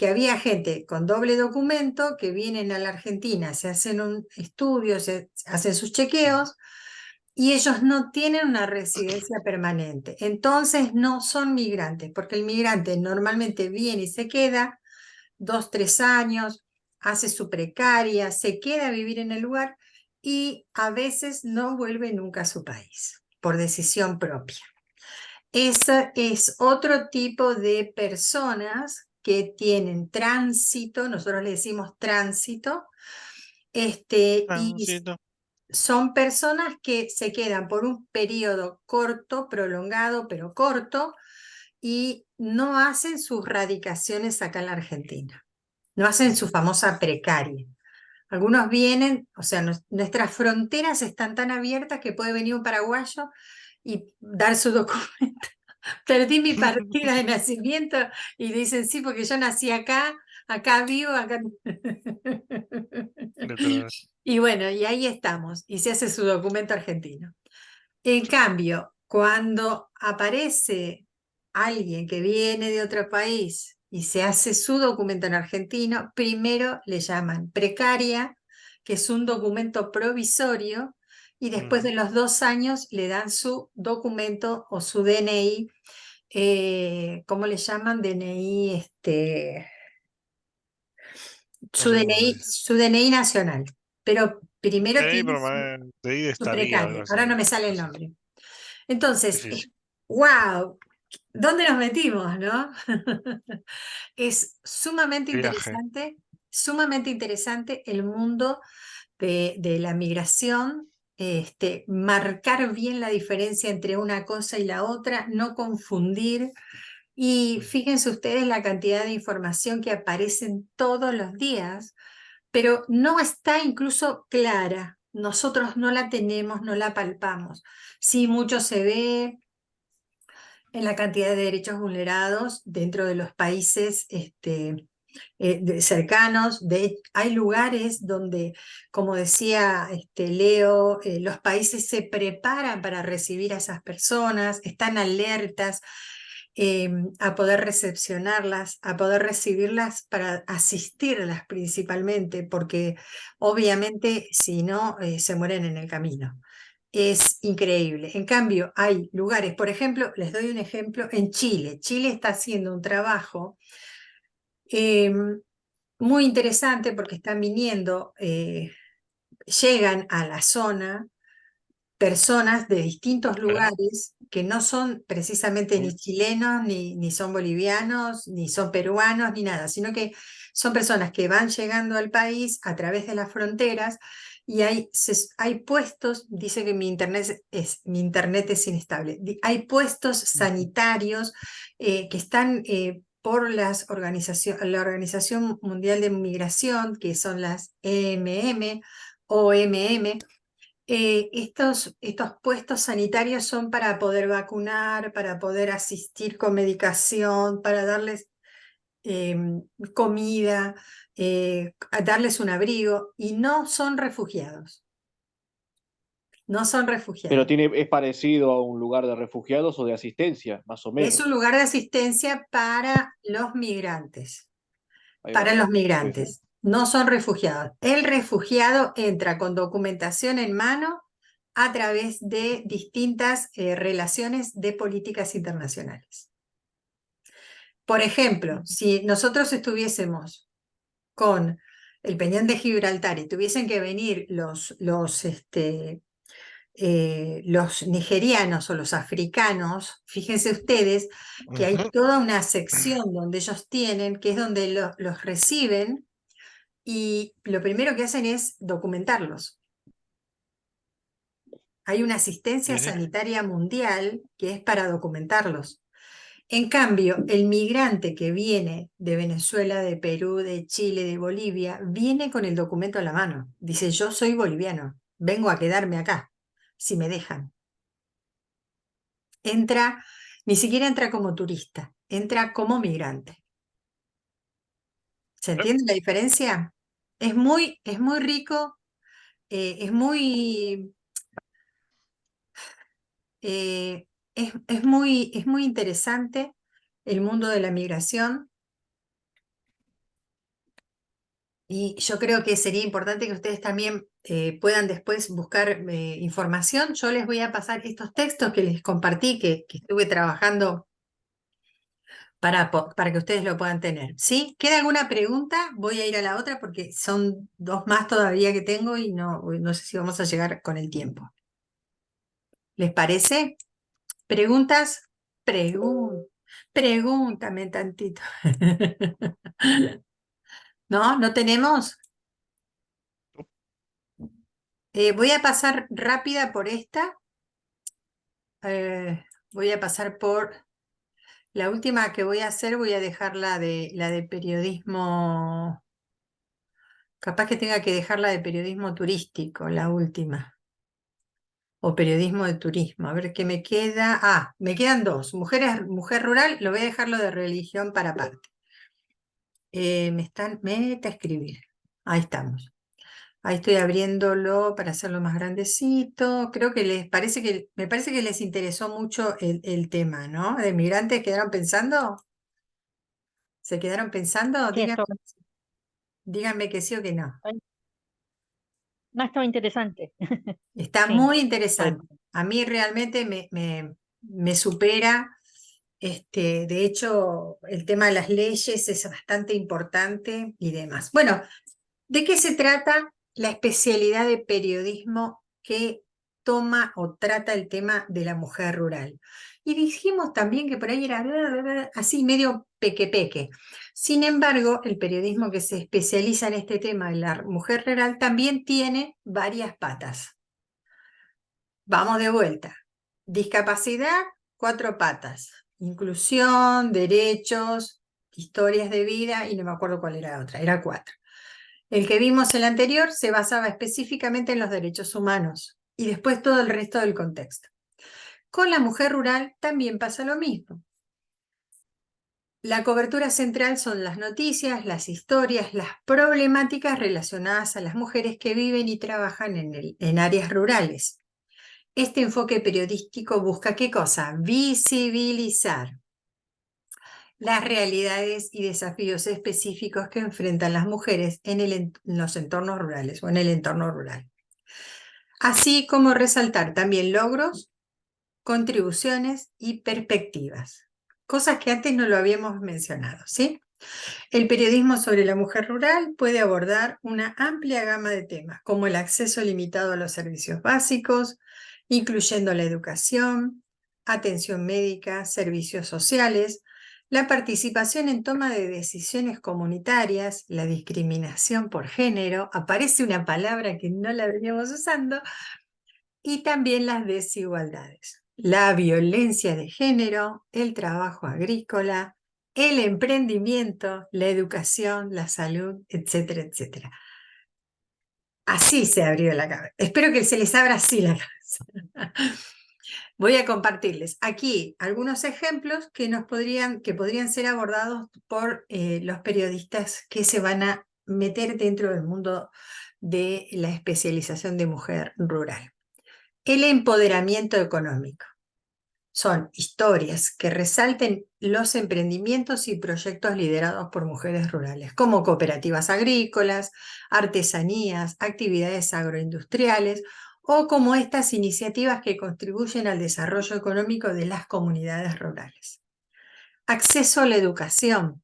había gente con doble documento que vienen a la Argentina, se hacen un estudio, se hacen sus chequeos y ellos no tienen una residencia permanente. Entonces no son migrantes, porque el migrante normalmente viene y se queda 2, 3 años, hace su precaria, se queda a vivir en el lugar y a veces no vuelve nunca a su país por decisión propia. Ese es otro tipo de personas que tienen tránsito, nosotros le decimos tránsito, y
Sí, no.
son personas que se quedan por un periodo corto, prolongado, pero corto, y no hacen sus radicaciones acá en la Argentina. No hacen su famosa precaria. Algunos vienen, o sea, nuestras fronteras están tan abiertas que puede venir un paraguayo y dar su documento. Perdí mi partida de nacimiento y dicen, sí, porque yo nací acá vivo, acá.
Literal.
Y bueno, y ahí estamos, y se hace su documento argentino. En cambio, cuando aparece alguien que viene de otro país y se hace su documento en argentino, primero le llaman precaria, que es un documento provisorio, y después de los 2 años le dan su documento o su DNI, ¿cómo le llaman? DNI,
No sé cómo se dice.
su DNI nacional. Pero primero
DNI
tiene
permanente, DNI de
su
estadía, algo
precaria.
así.
Ahora no me sale el
Así.
nombre. Entonces,
Difícil.
wow, ¿dónde nos metimos, no? Es
Viaje.
sumamente interesante el mundo de la migración, marcar bien la diferencia entre una cosa y la otra, no confundir. Y fíjense ustedes la cantidad de información que aparecen todos los días, pero no está incluso clara. Nosotros no la tenemos, no la palpamos. Sí, mucho se ve en la cantidad de derechos vulnerados dentro de los países cercanos. Hay lugares donde, como decía Leo, los países se preparan para recibir a esas personas, están alertas a poder recepcionarlas, a poder recibirlas para asistirlas principalmente, porque obviamente si no, se mueren en el camino. Es increíble. En cambio, hay lugares, por ejemplo, les doy un ejemplo, en Chile. Chile está haciendo un trabajo muy interesante porque están viniendo, llegan a la zona personas de distintos lugares que no son precisamente ni chilenos, ni son bolivianos, ni son peruanos, ni nada, sino que son personas que van llegando al país a través de las fronteras y hay puestos, dice que mi internet es inestable, hay puestos sanitarios que están por la Organización Mundial de Migración, que son las EMM, OMM. Estos puestos sanitarios son para poder vacunar, para poder asistir con medicación, para darles comida, darles un abrigo, y no son refugiados. No son
Pero
refugiados.
es parecido a un lugar de refugiados o de asistencia, más o
Es un
menos.
lugar de asistencia para los migrantes.
Ahí
Para
va.
los
Sí,
migrantes. No son refugiados. El refugiado entra con documentación en mano a través de distintas relaciones de políticas internacionales. Por ejemplo, si nosotros estuviésemos con el Peñón de Gibraltar y tuviesen que venir los nigerianos o los africanos, fíjense ustedes que hay
Ujú.
toda una sección donde ellos tienen, que es donde los reciben, y lo primero que hacen es documentarlos. Hay una asistencia
Sí, sí.
sanitaria mundial que es para documentarlos. En cambio, el migrante que viene de Venezuela, de Perú, de Chile, de Bolivia, viene con el documento a la mano. Dice, yo soy boliviano, vengo a quedarme acá, si me dejan. Entra, ni siquiera entra como turista, entra como migrante. ¿Se entiende la diferencia? Es muy rico, es muy es muy interesante el mundo de la migración, y yo creo que sería importante que ustedes también puedan después buscar información. Yo les voy a pasar estos textos que les compartí, que estuve trabajando para que ustedes lo puedan tener. ¿Sí? ¿Queda alguna pregunta? Voy a ir a la otra porque son dos más todavía que tengo y no sé si vamos a llegar con el tiempo. ¿Les parece? ¿Preguntas? Pregúntame tantito. ¿No? ¿No tenemos? Voy a pasar rápida por esta. Voy a pasar por la última que voy a hacer. Voy a dejar la de periodismo. Capaz que tenga que dejar la de periodismo turístico, la última. O periodismo de turismo. A ver qué me queda. Ah, me quedan dos. Mujer rural, lo voy a dejar lo de religión para aparte. Meta escribir. Ahí estamos. Ahí estoy abriéndolo para hacerlo más grandecito. Creo que me parece que les interesó mucho el tema, ¿no? ¿De migrantes quedaron pensando? ¿Se quedaron pensando?
Sí,
Díganme que sí o que no.
no, estaba interesante.
Está
Sí,
muy interesante. A mí realmente me supera. De hecho, el tema de las leyes es bastante importante y demás. Bueno, ¿de qué se trata la especialidad de periodismo que toma o trata el tema de la mujer rural? Y dijimos también que por ahí era así medio peque-peque. Sin embargo, el periodismo que se especializa en este tema de la mujer rural también tiene varias patas. Vamos de vuelta. Discapacidad, 4 patas. Inclusión, derechos, historias de vida, y no me acuerdo cuál era la otra, era 4. El que vimos el anterior se basaba específicamente en los derechos humanos y después todo el resto del contexto. Con la mujer rural también pasa lo mismo. La cobertura central son las noticias, las historias, las problemáticas relacionadas a las mujeres que viven y trabajan en áreas rurales. Este enfoque periodístico busca ¿qué cosa? Visibilizar las realidades y desafíos específicos que enfrentan las mujeres en los entornos rurales o en el entorno rural. Así como resaltar también logros, contribuciones y perspectivas. Cosas que antes no lo habíamos mencionado, ¿sí? El periodismo sobre la mujer rural puede abordar una amplia gama de temas, como el acceso limitado a los servicios básicos, incluyendo la educación, atención médica, servicios sociales, la participación en toma de decisiones comunitarias, la discriminación por género, aparece una palabra que no la veníamos usando, y también las desigualdades, la violencia de género, el trabajo agrícola, el emprendimiento, la educación, la salud, etcétera, etcétera. Así se abrió la cabeza. Espero que se les abra así la cabeza. Voy a compartirles aquí algunos ejemplos que podrían ser abordados por los periodistas que se van a meter dentro del mundo de la especialización de mujer rural. El empoderamiento económico. Son historias que resalten los emprendimientos y proyectos liderados por mujeres rurales, como cooperativas agrícolas, artesanías, actividades agroindustriales, o como estas iniciativas que contribuyen al desarrollo económico de las comunidades rurales. Acceso a la educación.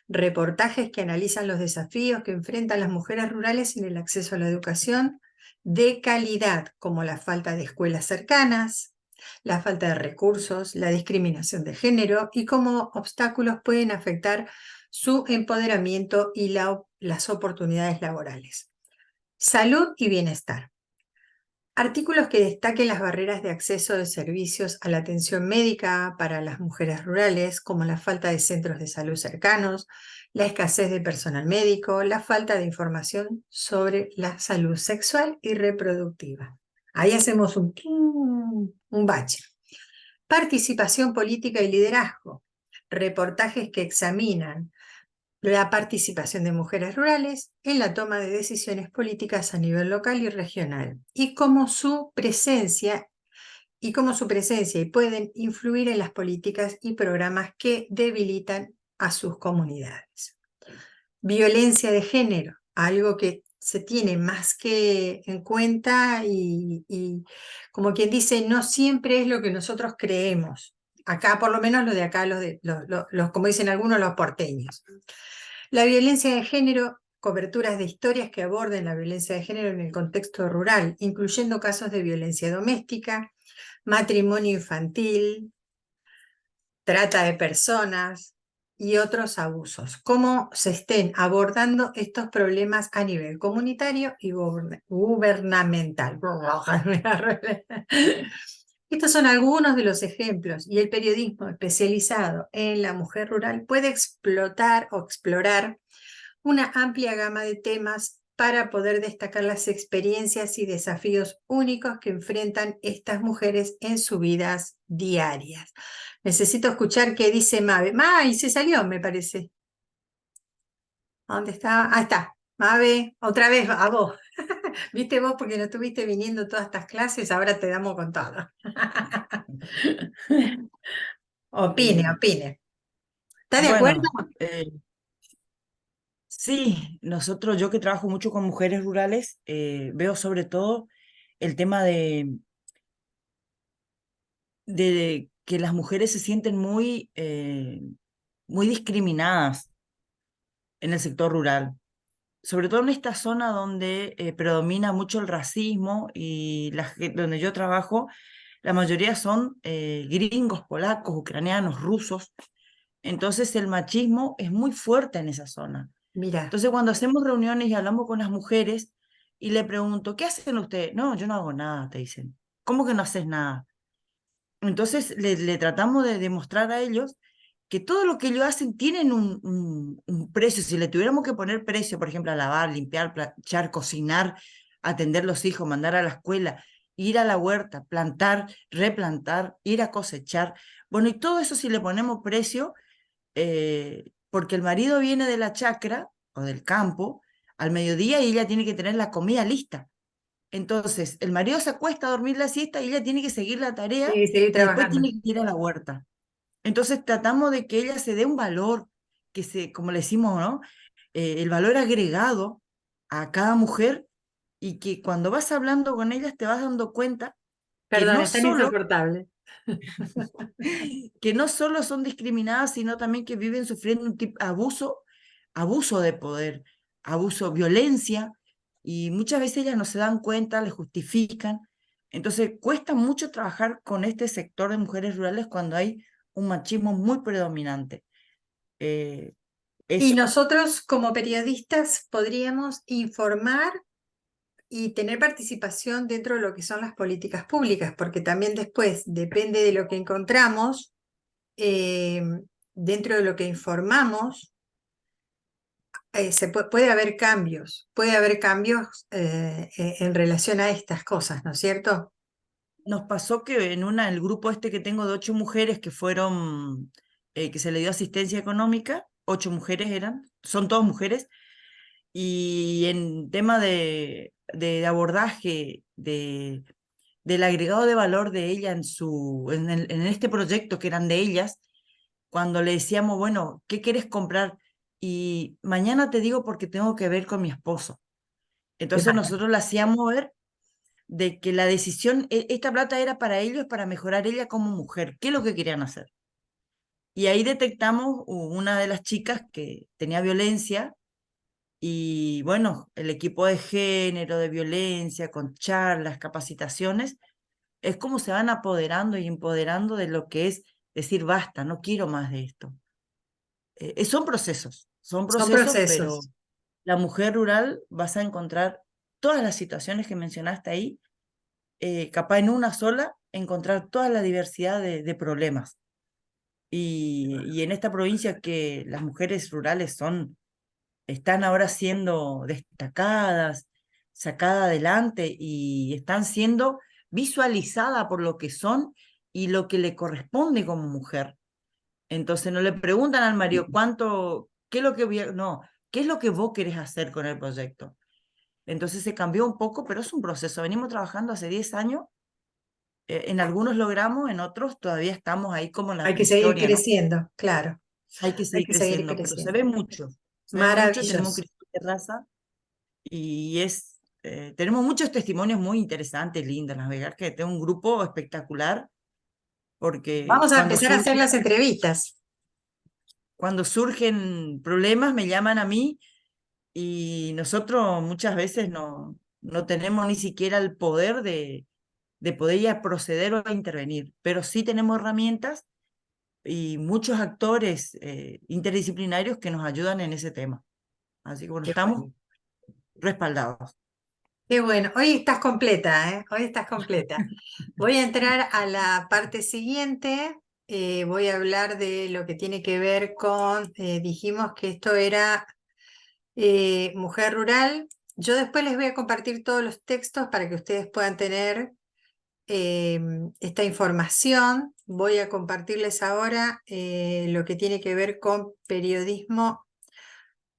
Reportajes que analizan los desafíos que enfrentan las mujeres rurales en el acceso a la educación de calidad, como la falta de escuelas cercanas, la falta de recursos, la discriminación de género y cómo obstáculos pueden afectar su empoderamiento y las oportunidades laborales. Salud y bienestar. Artículos que destaquen las barreras de acceso de servicios a la atención médica para las mujeres rurales, como la falta de centros de salud cercanos, la escasez de personal médico, la falta de información sobre la salud sexual y reproductiva. Ahí hacemos un bache. Participación política y liderazgo. Reportajes que examinan la participación de mujeres rurales en la toma de decisiones políticas a nivel local y regional y cómo su presencia pueden influir en las políticas y programas que debilitan a sus comunidades. Violencia de género, algo que se tiene más que en cuenta y como quien dice, no siempre es lo que nosotros creemos. Acá, por lo menos lo de acá, como dicen algunos, los porteños. La violencia de género, coberturas de historias que aborden la violencia de género en el contexto rural, incluyendo casos de violencia doméstica, matrimonio infantil, trata de personas y otros abusos. Cómo se estén abordando estos problemas a nivel comunitario y gubernamental. Estos son algunos de los ejemplos y el periodismo especializado en la mujer rural puede explotar o explorar una amplia gama de temas para poder destacar las experiencias y desafíos únicos que enfrentan estas mujeres en sus vidas diarias. Necesito escuchar qué dice Mabe. ¡Ay, se salió, me parece! ¿Dónde está? Ah, está. Mabe, otra vez a vos. ¿Viste vos porque no estuviste viniendo todas estas clases? Ahora te damos con todo. Opine, opine. ¿Está de acuerdo?
Bueno, sí, yo que trabajo mucho con mujeres rurales, veo sobre todo el tema de que las mujeres se sienten muy discriminadas en el sector rural, sobre todo en esta zona donde predomina mucho el racismo y donde yo trabajo, la mayoría son gringos, polacos, ucranianos, rusos, entonces el machismo es muy fuerte en esa zona.
Mira,
Entonces, cuando hacemos reuniones y hablamos con las mujeres y le pregunto, ¿qué hacen ustedes? No, yo no hago nada, te dicen. ¿Cómo que no haces nada? Entonces, le tratamos de demostrar a ellos que todo lo que ellos hacen tienen un precio. Si le tuviéramos que poner precio, por ejemplo, a lavar, limpiar, planchar, cocinar, atender los hijos, mandar a la escuela, ir a la huerta, plantar, replantar, ir a cosechar. Bueno, y todo eso si le ponemos precio, porque el marido viene de la chacra o del campo al mediodía y ella tiene que tener la comida lista. Entonces, el marido se acuesta a dormir la siesta y ella tiene que seguir la tarea
Tiene que seguir
y después
trabajando.
tiene que ir a la huerta. Entonces, tratamos de que ella se dé un valor, que se, como le decimos, ¿no? El valor agregado a cada mujer y que cuando vas hablando con ellas te vas dando cuenta que
Perdón,
no
es tan
solo,
insoportable.
que no solo son discriminadas, sino también que viven sufriendo un tipo abuso de poder, abuso, violencia, y muchas veces ellas no se dan cuenta, le justifican. Entonces, cuesta mucho trabajar con este sector de mujeres rurales cuando hay un machismo muy predominante.
Y
Eso
nosotros como periodistas podríamos informar y tener participación dentro de lo que son las políticas públicas, porque también después depende de lo que encontramos, eh, dentro de lo que informamos, puede haber cambios en relación a estas cosas, ¿no es cierto?
nos pasó que en el grupo este que tengo de 8 mujeres que fueron, que se le dio asistencia económica, 8 mujeres eran, son todas mujeres, y en tema de abordaje, del agregado de valor de ella en este proyecto que eran de ellas, cuando le decíamos, bueno, ¿qué quieres comprar? Y mañana te digo porque tengo que ver con mi esposo. Entonces
Claro.
nosotros le hacíamos ver de que la decisión, esta plata era para ellos, para mejorar ella como mujer, qué es lo que querían hacer. Y ahí detectamos una de las chicas que tenía violencia y bueno, el equipo de género, de violencia, con charlas, capacitaciones, es como se van apoderando y empoderando de lo que es decir, basta, no quiero más de esto. Son
Son
procesos, pero
procesos.
la mujer rural vas a encontrar todas las situaciones que mencionaste ahí, capaz en una sola encontrar toda la diversidad de problemas. Y en esta provincia que las mujeres rurales están ahora siendo destacadas, sacadas adelante y están siendo visualizadas por lo que son y lo que le corresponde como mujer. Entonces no le preguntan al marido qué es lo que no, qué es lo que vos querés hacer con el proyecto. Entonces se cambió un poco, pero es un proceso. Venimos trabajando hace 10 años, en algunos logramos, en otros todavía estamos ahí como en la
Hay que seguir
prehistoria, ¿no?
creciendo, claro.
Hay que
Hay
seguir
que seguir
creciendo, pero
creciendo.
se ve mucho, tenemos
Maravilloso.
cristal de raza y tenemos muchos testimonios muy interesantes, lindos, navegar, que tengo un grupo espectacular, porque
Vamos a empezar a hacer las entrevistas.
cuando surgen problemas me llaman a mí y nosotros muchas veces no tenemos ni siquiera el poder de poder ya proceder o a intervenir, pero sí tenemos herramientas y muchos actores interdisciplinarios que nos ayudan en ese tema. Así que bueno,
Qué
estamos
bueno.
respaldados.
Qué bueno. Hoy estás completa, ¿eh? Hoy estás completa. Voy a entrar a la parte siguiente. Voy a hablar de lo que tiene que ver con, dijimos que esto era mujer rural. Yo después les voy a compartir todos los textos para que ustedes puedan tener esta información. Voy a compartirles ahora lo que tiene que ver con periodismo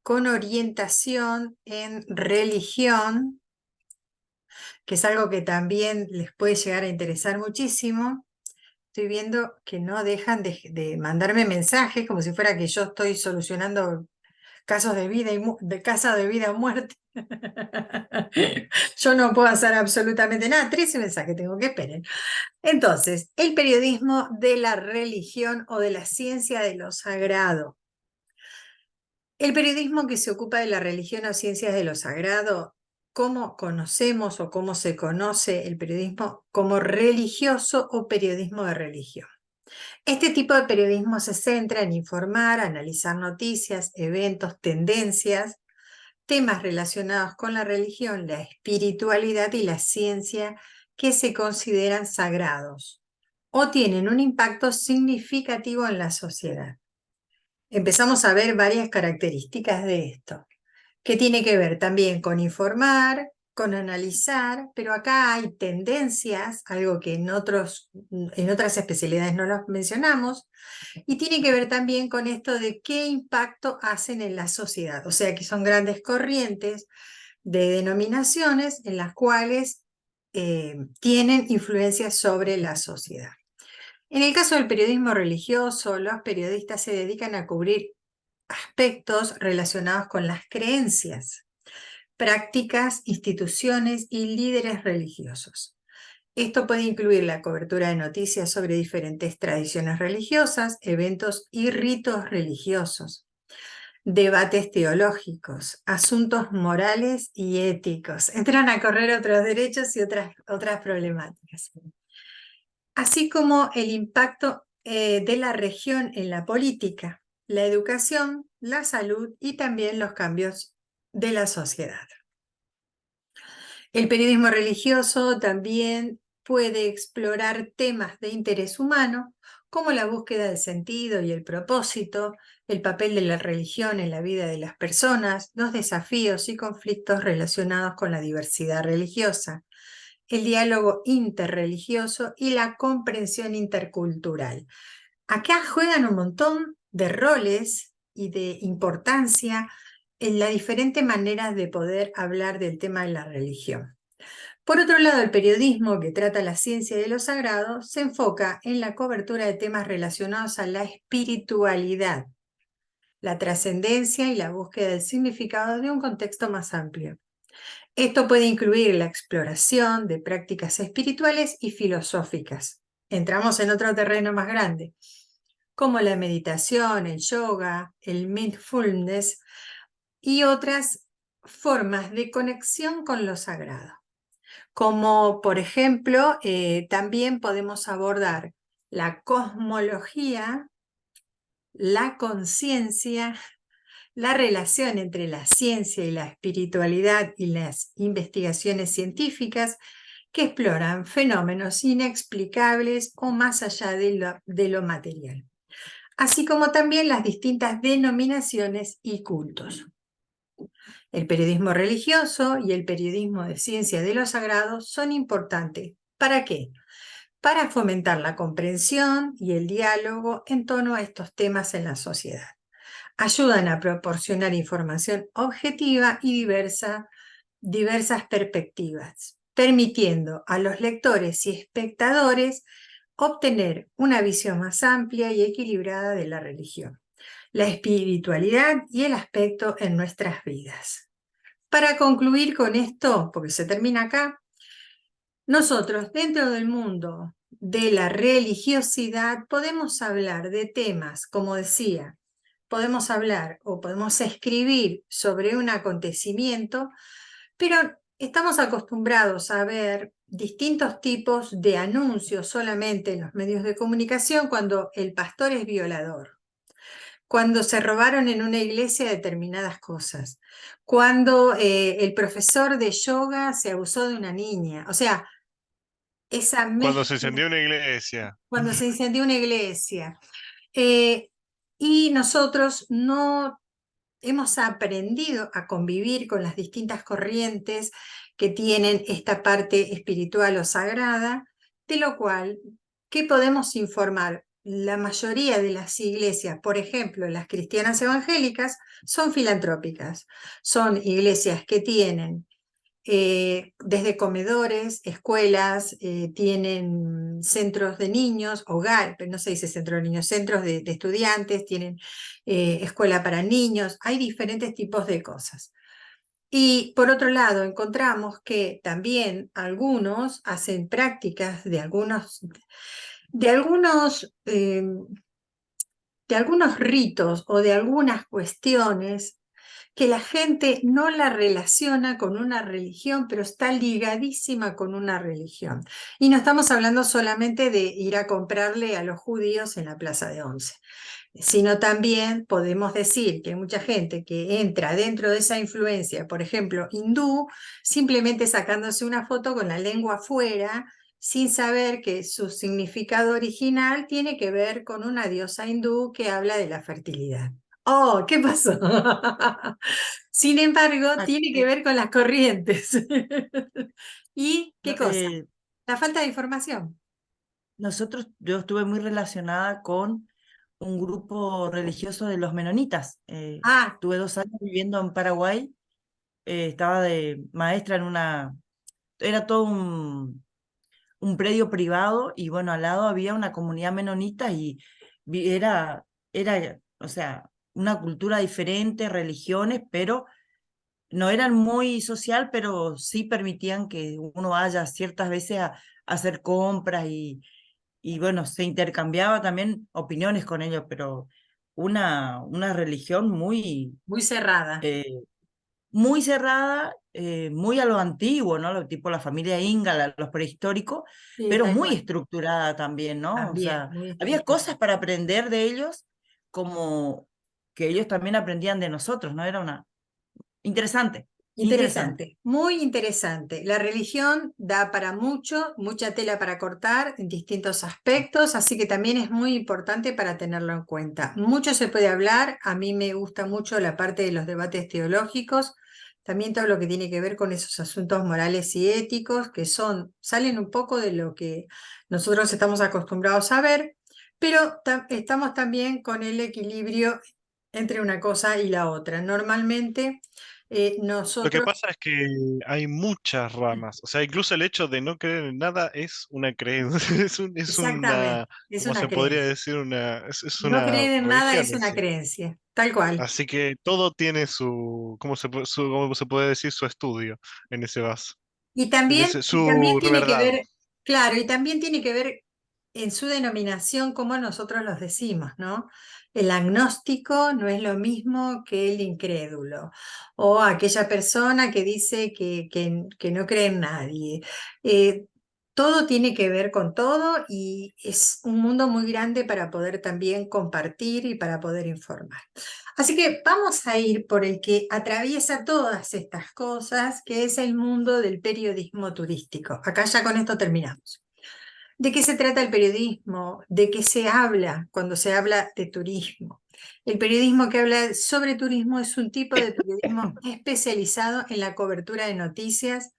con orientación en religión, que es algo que también les puede llegar a interesar muchísimo. Estoy viendo que no dejan de mandarme mensajes como si fuera que yo estoy solucionando casos de vida de casa de vida o muerte. Yo no puedo hacer absolutamente nada. 13 mensajes tengo que esperar. Entonces, el periodismo de la religión o de la ciencia de lo sagrado. El periodismo que se ocupa de la religión o ciencias de lo sagrado, ¿cómo conocemos o cómo se conoce el periodismo como religioso o periodismo de religión? Este tipo de periodismo se centra en informar, analizar noticias, eventos, tendencias, temas relacionados con la religión, la espiritualidad y la ciencia que se consideran sagrados o tienen un impacto significativo en la sociedad. Empezamos a ver varias características de esto, que tiene que ver también con informar, con analizar, pero acá hay tendencias, algo que en otras especialidades no los mencionamos, y tiene que ver también con esto de qué impacto hacen en la sociedad. O sea que son grandes corrientes de denominaciones en las cuales tienen influencia sobre la sociedad. En el caso del periodismo religioso, los periodistas se dedican a cubrir aspectos relacionados con las creencias, prácticas, instituciones y líderes religiosos. Esto puede incluir la cobertura de noticias sobre diferentes tradiciones religiosas, eventos y ritos religiosos, debates teológicos, asuntos morales y éticos. Entran a correr otros derechos y otras problemáticas. Así como el impacto de la región en la política, la educación, la salud y también los cambios de la sociedad. El periodismo religioso también puede explorar temas de interés humano, como la búsqueda del sentido y el propósito, el papel de la religión en la vida de las personas, los desafíos y conflictos relacionados con la diversidad religiosa, el diálogo interreligioso y la comprensión intercultural. Acá juegan un montón de roles y de importancia en las diferentes maneras de poder hablar del tema de la religión. Por otro lado, el periodismo que trata la ciencia de lo sagrado se enfoca en la cobertura de temas relacionados a la espiritualidad, la trascendencia y la búsqueda del significado de un contexto más amplio. Esto puede incluir la exploración de prácticas espirituales y filosóficas. Entramos en otro terreno más grande, como la meditación, el yoga, el mindfulness y otras formas de conexión con lo sagrado. Como por ejemplo, también podemos abordar la cosmología, la conciencia, la relación entre la ciencia y la espiritualidad y las investigaciones científicas que exploran fenómenos inexplicables o más allá de lo material, así como también las distintas denominaciones y cultos. El periodismo religioso y el periodismo de ciencia de lo sagrado son importantes. ¿Para qué? Para fomentar la comprensión y el diálogo en torno a estos temas en la sociedad. Ayudan a proporcionar información objetiva y diversas perspectivas, permitiendo a los lectores y espectadores obtener una visión más amplia y equilibrada de la religión, la espiritualidad y el aspecto en nuestras vidas. Para concluir con esto, porque se termina acá, nosotros dentro del mundo de la religiosidad podemos hablar de temas, como decía, podemos hablar o podemos escribir sobre un acontecimiento, pero estamos acostumbrados a ver distintos tipos de anuncios solamente en los medios de comunicación cuando el pastor es violador, cuando se robaron en una iglesia determinadas cosas, cuando el profesor de yoga se abusó de una niña. O sea, esa
Cuando se
mezcla,
incendió una iglesia.
cuando se incendió una iglesia. Y nosotros no hemos aprendido a convivir con las distintas corrientes que tienen esta parte espiritual o sagrada, de lo cual, ¿qué podemos informar? La mayoría de las iglesias, por ejemplo, las cristianas evangélicas, son filantrópicas. Son iglesias que tienen desde comedores, escuelas, tienen centros de niños, hogar, pero no se dice centro de niños, centros de estudiantes, tienen escuela para niños, hay diferentes tipos de cosas. Y por otro lado, encontramos que también algunos hacen prácticas de algunos ritos o de algunas cuestiones que la gente no la relaciona con una religión, pero está ligadísima con una religión. Y no estamos hablando solamente de ir a comprarle a los judíos en la Plaza de Once, sino también podemos decir que hay mucha gente que entra dentro de esa influencia, por ejemplo, hindú, simplemente sacándose una foto con la lengua afuera, sin saber que su significado original tiene que ver con una diosa hindú que habla de la fertilidad. Oh, ¿qué pasó? Sin embargo,
Ah,
tiene que ver con las corrientes. ¿Y qué
no,
cosa? La falta de información.
yo estuve muy relacionada con un grupo religioso de los menonitas.
Ah,
Tuve 2 años viviendo en Paraguay, estaba de maestra en era todo un predio privado y bueno, al lado había una comunidad menonita y o sea, una cultura diferente, religiones, pero no eran muy social, pero sí permitían que uno vaya ciertas veces a hacer compras y bueno, se intercambiaba también opiniones con ellos, pero una religión
muy cerrada.
muy cerrada, muy a lo antiguo, ¿no? Tipo la familia Inga, los prehistóricos,
Sí,
pero
tal
muy
cual.
estructurada también, ¿no? O
También,
sea,
muy
había
estructurada.
cosas para aprender de ellos, como que ellos también aprendían de nosotros, ¿no? Era interesante, interesante.
Interesante, muy interesante. La religión da para mucho, mucha tela para cortar en distintos aspectos, así que también es muy importante para tenerlo en cuenta. Mucho se puede hablar, a mí me gusta mucho la parte de los debates teológicos, también todo lo que tiene que ver con esos asuntos morales y éticos que salen un poco de lo que nosotros estamos acostumbrados a ver, pero estamos también con el equilibrio entre una cosa y la otra. Normalmente
Lo que
nosotros,
pasa es que hay muchas ramas. O sea, incluso el hecho de no creer en nada es una creencia, es
exactamente,
una,
es
¿cómo
una
se podría
creencia.
decir? Es
No
una
creer en nada
religión
es
en
una
sí.
creencia, tal cual.
Así que todo tiene ¿cómo se puede decir? Su estudio en ese vaso,
Y también
su
tiene que
verdad.
ver, claro, y también tiene que ver en su denominación como nosotros los decimos, ¿no? El agnóstico no es lo mismo que el incrédulo, o aquella persona que dice que no cree en nadie. Todo tiene que ver con todo y es un mundo muy grande para poder también compartir y para poder informar. Así que vamos a ir por el que atraviesa todas estas cosas, que es el mundo del periodismo turístico. Acá ya con esto terminamos. ¿De qué se trata el periodismo? ¿De qué se habla cuando se habla de turismo? El periodismo que habla sobre turismo es un tipo de periodismo especializado en la cobertura de noticias,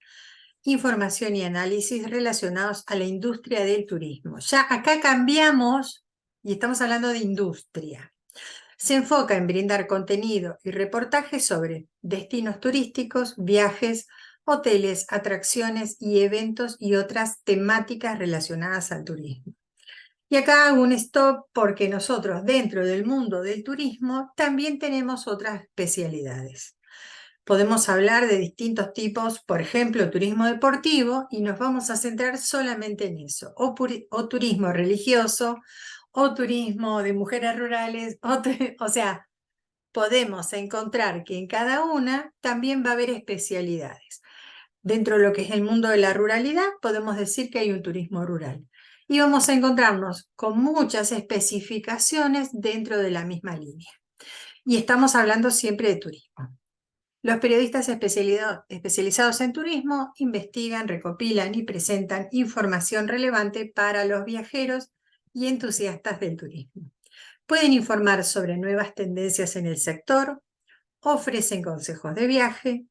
información y análisis relacionados a la industria del turismo. Ya acá cambiamos y estamos hablando de industria. Se enfoca en brindar contenido y reportajes sobre destinos turísticos, viajes, hoteles, atracciones y eventos y otras temáticas relacionadas al turismo. Y acá hago un stop porque nosotros dentro del mundo del turismo también tenemos otras especialidades. Podemos hablar de distintos tipos, por ejemplo, turismo deportivo, y nos vamos a centrar solamente en eso, o turismo religioso, o turismo de mujeres rurales, o sea, podemos encontrar que en cada una también va a haber especialidades. Dentro de lo que es el mundo de la ruralidad, podemos decir que hay un turismo rural. Y vamos a encontrarnos con muchas especificaciones dentro de la misma línea. Y estamos hablando siempre de turismo. Los periodistas especializados en turismo investigan, recopilan y presentan información relevante para los viajeros y entusiastas del turismo. Pueden informar sobre nuevas tendencias en el sector, ofrecen consejos de viaje,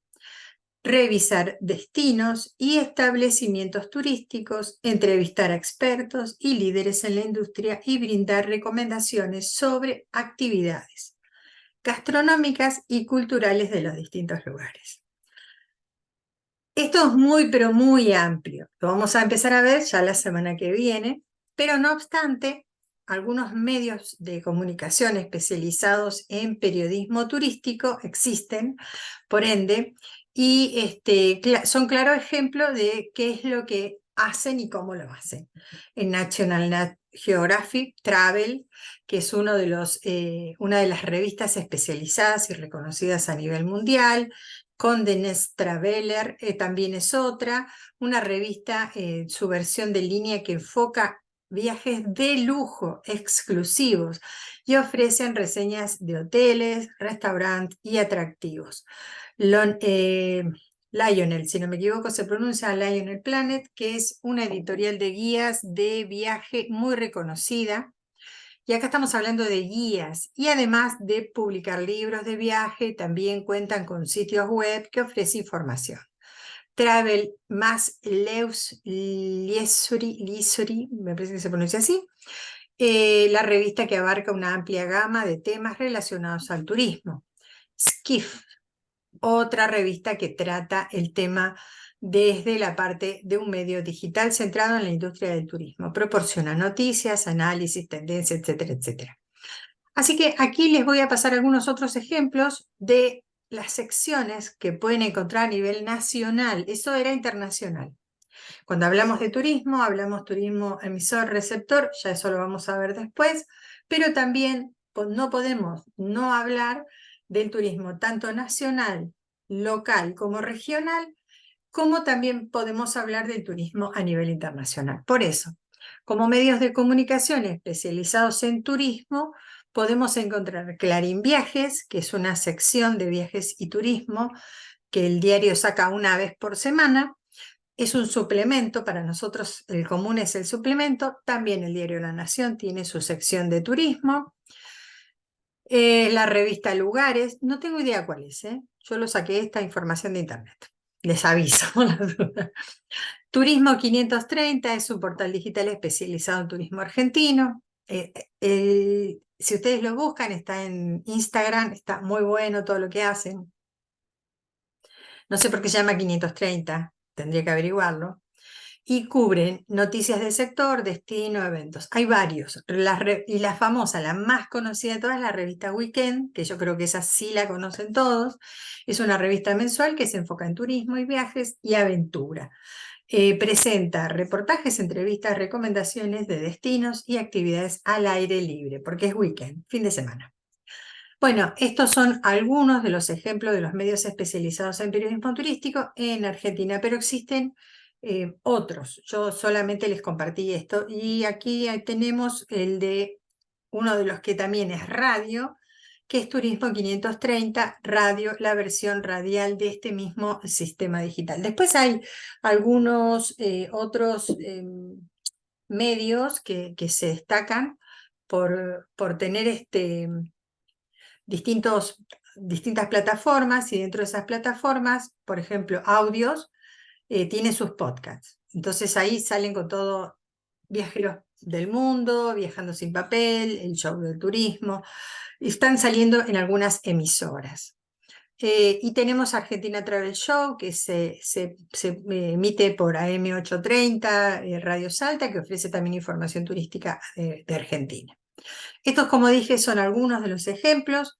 revisar destinos y establecimientos turísticos, entrevistar a expertos y líderes en la industria y brindar recomendaciones sobre actividades gastronómicas y culturales de los distintos lugares. Esto es muy, pero muy amplio. Lo vamos a empezar a ver ya la semana que viene, pero no obstante, algunos medios de comunicación especializados en periodismo turístico existen, por ende, y son claro ejemplo de qué es lo que hacen y cómo lo hacen. En National Geographic Travel, que es una de las revistas especializadas y reconocidas a nivel mundial. Condé Nast Traveler también es una revista, su versión de línea que enfoca viajes de lujo exclusivos y ofrecen reseñas de hoteles, restaurantes y atractivos. Lionel, si no me equivoco, se pronuncia Lionel Planet, que es una editorial de guías de viaje muy reconocida Y acá estamos hablando de guías y además de publicar libros de viaje, también cuentan con sitios web que ofrecen información. Travel más Liesuri, me parece que se pronuncia así, la revista que abarca una amplia gama de temas relacionados al turismo. Skiff, otra revista que trata el tema desde la parte de un medio digital centrado en la industria del turismo. Proporciona noticias, análisis, tendencias, etcétera, etcétera. Así que aquí les voy a pasar algunos otros ejemplos de las secciones que pueden encontrar a nivel nacional. Eso era internacional. Cuando hablamos de turismo, hablamos turismo emisor, receptor, ya eso lo vamos a ver después, pero también no podemos no hablar del turismo tanto nacional, local como regional, como también podemos hablar del turismo a nivel internacional. Por eso, como medios de comunicación especializados en turismo, podemos encontrar Clarín Viajes, que es una sección de viajes y turismo que el diario saca una vez por semana. Es un suplemento, para nosotros el común es el suplemento. También el diario La Nación tiene su sección de turismo. La revista Lugares, no tengo idea cuál es, yo lo saqué esta información de internet. Les aviso. Turismo 530 es un portal digital especializado en turismo argentino. Si ustedes lo buscan, está en Instagram, está muy bueno todo lo que hacen. No sé por qué se llama 530, tendría que averiguarlo. Y cubren noticias del sector, destino, eventos. Hay varios. Y la famosa, la más conocida de todas, es la revista Weekend, que yo creo que esa sí la conocen todos. Es una revista mensual que se enfoca en turismo y viajes y aventura. Presenta reportajes, entrevistas, recomendaciones de destinos y actividades al aire libre, porque es weekend, fin de semana. Bueno, estos son algunos de los ejemplos de los medios especializados en periodismo turístico en Argentina, pero existen otros. Yo solamente les compartí esto y aquí tenemos el de uno de los que también es radio, que es Turismo 530, radio, la versión radial de este mismo sistema digital. Después hay algunos otros medios que se destacan por tener distintas plataformas y dentro de esas plataformas, por ejemplo, audios, tiene sus podcasts. Entonces ahí salen con todo viajeros del mundo, viajando sin papel, el show del turismo, y están saliendo en algunas emisoras. Y tenemos Argentina Travel Show, que se emite por AM830, Radio Salta, que ofrece también información turística de Argentina. Estos, como dije, son algunos de los ejemplos.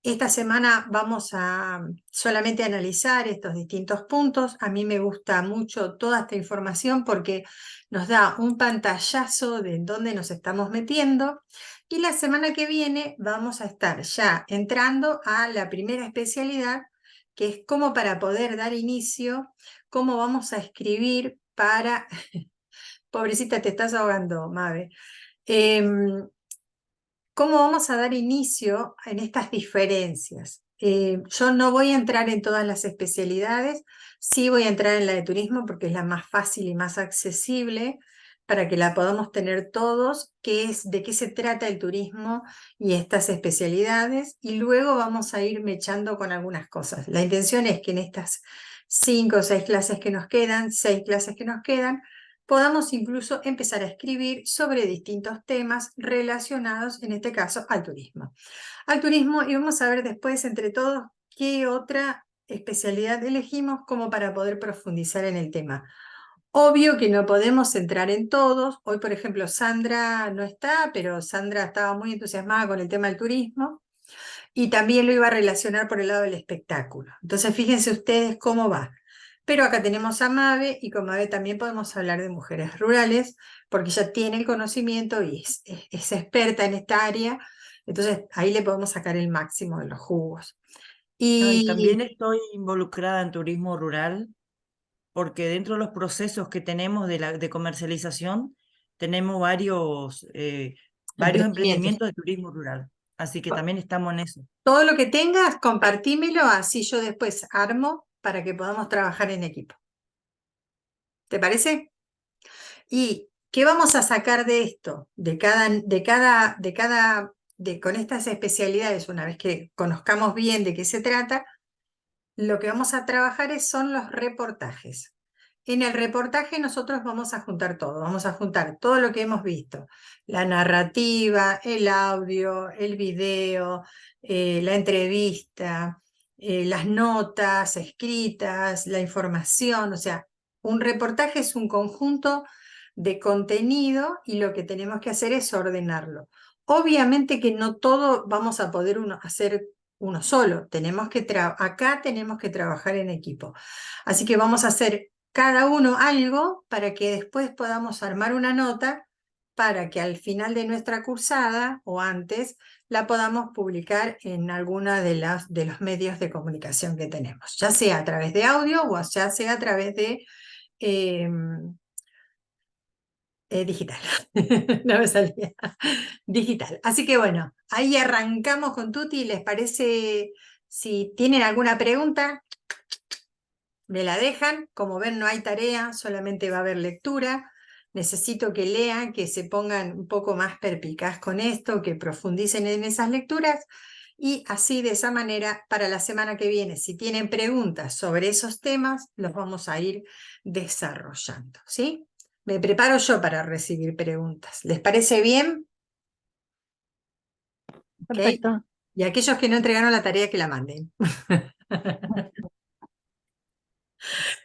Esta semana vamos a solamente analizar estos distintos puntos. A mí me gusta mucho toda esta información porque nos da un pantallazo de en dónde nos estamos metiendo. Y la semana que viene vamos a estar ya entrando a la primera especialidad, que es cómo para poder dar inicio, cómo vamos a escribir para... Pobrecita, te estás ahogando, Mabe. ¿Cómo vamos a dar inicio en estas diferencias? Yo no voy a entrar en todas las especialidades, sí voy a entrar en la de turismo porque es la más fácil y más accesible para que la podamos tener todos, de qué se trata el turismo y estas especialidades, y luego vamos a ir mechando con algunas cosas. La intención es que en estas 5 o 6 clases que nos quedan, 6 clases que nos quedan, podamos incluso empezar a escribir sobre distintos temas relacionados, en este caso, al turismo. Y vamos a ver después, entre todos, qué otra especialidad elegimos como para poder profundizar en el tema. Obvio que no podemos entrar en todos. Hoy, por ejemplo, Sandra no está, pero Sandra estaba muy entusiasmada con el tema del turismo y también lo iba a relacionar por el lado del espectáculo. Entonces, fíjense ustedes cómo va. Pero acá tenemos a Mabe y con Mabe también podemos hablar de mujeres rurales porque ella tiene el conocimiento y es experta en esta área. Entonces ahí le podemos sacar el máximo de los jugos.
Y
Y
también estoy involucrada en turismo rural porque dentro de los procesos que tenemos de comercialización tenemos varios emprendimientos de turismo rural. Así que también estamos en eso.
todo lo que tengas, compartímelo, así yo después armo para que podamos trabajar en equipo. ¿Te parece? Y ¿Qué vamos a sacar de esto? Con estas especialidades, una vez que conozcamos bien de qué se trata, lo que vamos a trabajar son los reportajes. En el reportaje nosotros vamos a juntar todo lo que hemos visto, la narrativa, el audio, el video, la entrevista, las notas escritas, la información, o sea, un reportaje es un conjunto de contenido y lo que tenemos que hacer es ordenarlo. Obviamente que no todo vamos a poder hacer uno solo, acá tenemos que trabajar en equipo. Así que vamos a hacer cada uno algo para que después podamos armar una nota para que al final de nuestra cursada o antes la podamos publicar en alguna de los medios de comunicación que tenemos, ya sea a través de audio o ya sea a través de digital. No me salía. Digital. Así que bueno, ahí arrancamos con Tuti. ¿Les parece? Si tienen alguna pregunta, me la dejan. Como ven, no hay tarea, solamente va a haber lectura. Necesito que lean, que se pongan un poco más perpicaz con esto, que profundicen en esas lecturas. Y así, de esa manera, para la semana que viene, si tienen preguntas sobre esos temas, los vamos a ir desarrollando, ¿sí? Me preparo yo para recibir preguntas. ¿Les parece bien? ¿Ok?
Perfecto.
Y aquellos que no entregaron la tarea, que la manden.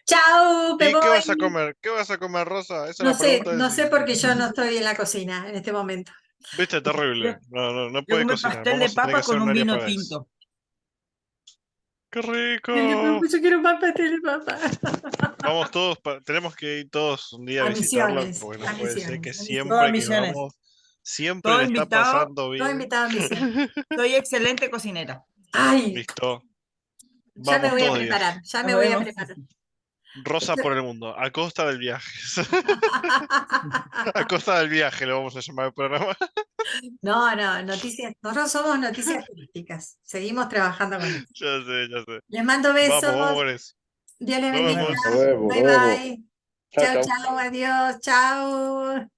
¡Chao! ¡Me
¿Y qué vas a
voy!
comer? ¿Qué vas a comer, Rosa? Esa es
No
la
sé,
pregunta.
no sé porque yo no estoy en la cocina en este momento.
Viste, terrible. No
Yo
puede
comí
cocinar.
pastel de
Vamos a tener que
papa
hacer
con
un
un
área
vino
para eso.
tinto.
¡Qué rico!
Yo quiero más pastel de papa.
Vamos todos, tenemos que ir todos un día a
A
visitarla,
Misiones,
porque
a
no puede ser que
Misiones, a Misiones.
Todas
siempre que
Misiones.
vamos, siempre
Todo
le está
invitado.
pasando
Todo
bien.
invitado a Misiones.
Soy excelente cocinera.
¡Ay!
Listo.
Ya me
Vamos
voy a
todos de viaje.
preparar, ya me
Nos
voy a
vemos.
preparar.
Rosa por el mundo, a costa del viaje. A costa del viaje lo vamos a llamar el programa.
No, noticias. Nosotros somos noticias turísticas. Seguimos trabajando con eso.
Ya sé, ya sé.
Les mando besos.
Vamos con eso.
Dios les
Nos
bendiga.
vemos.
Nos vemos,
Bye
nos vemos.
bye.
Chao,
Chao,
chao.
chao, adiós, chao.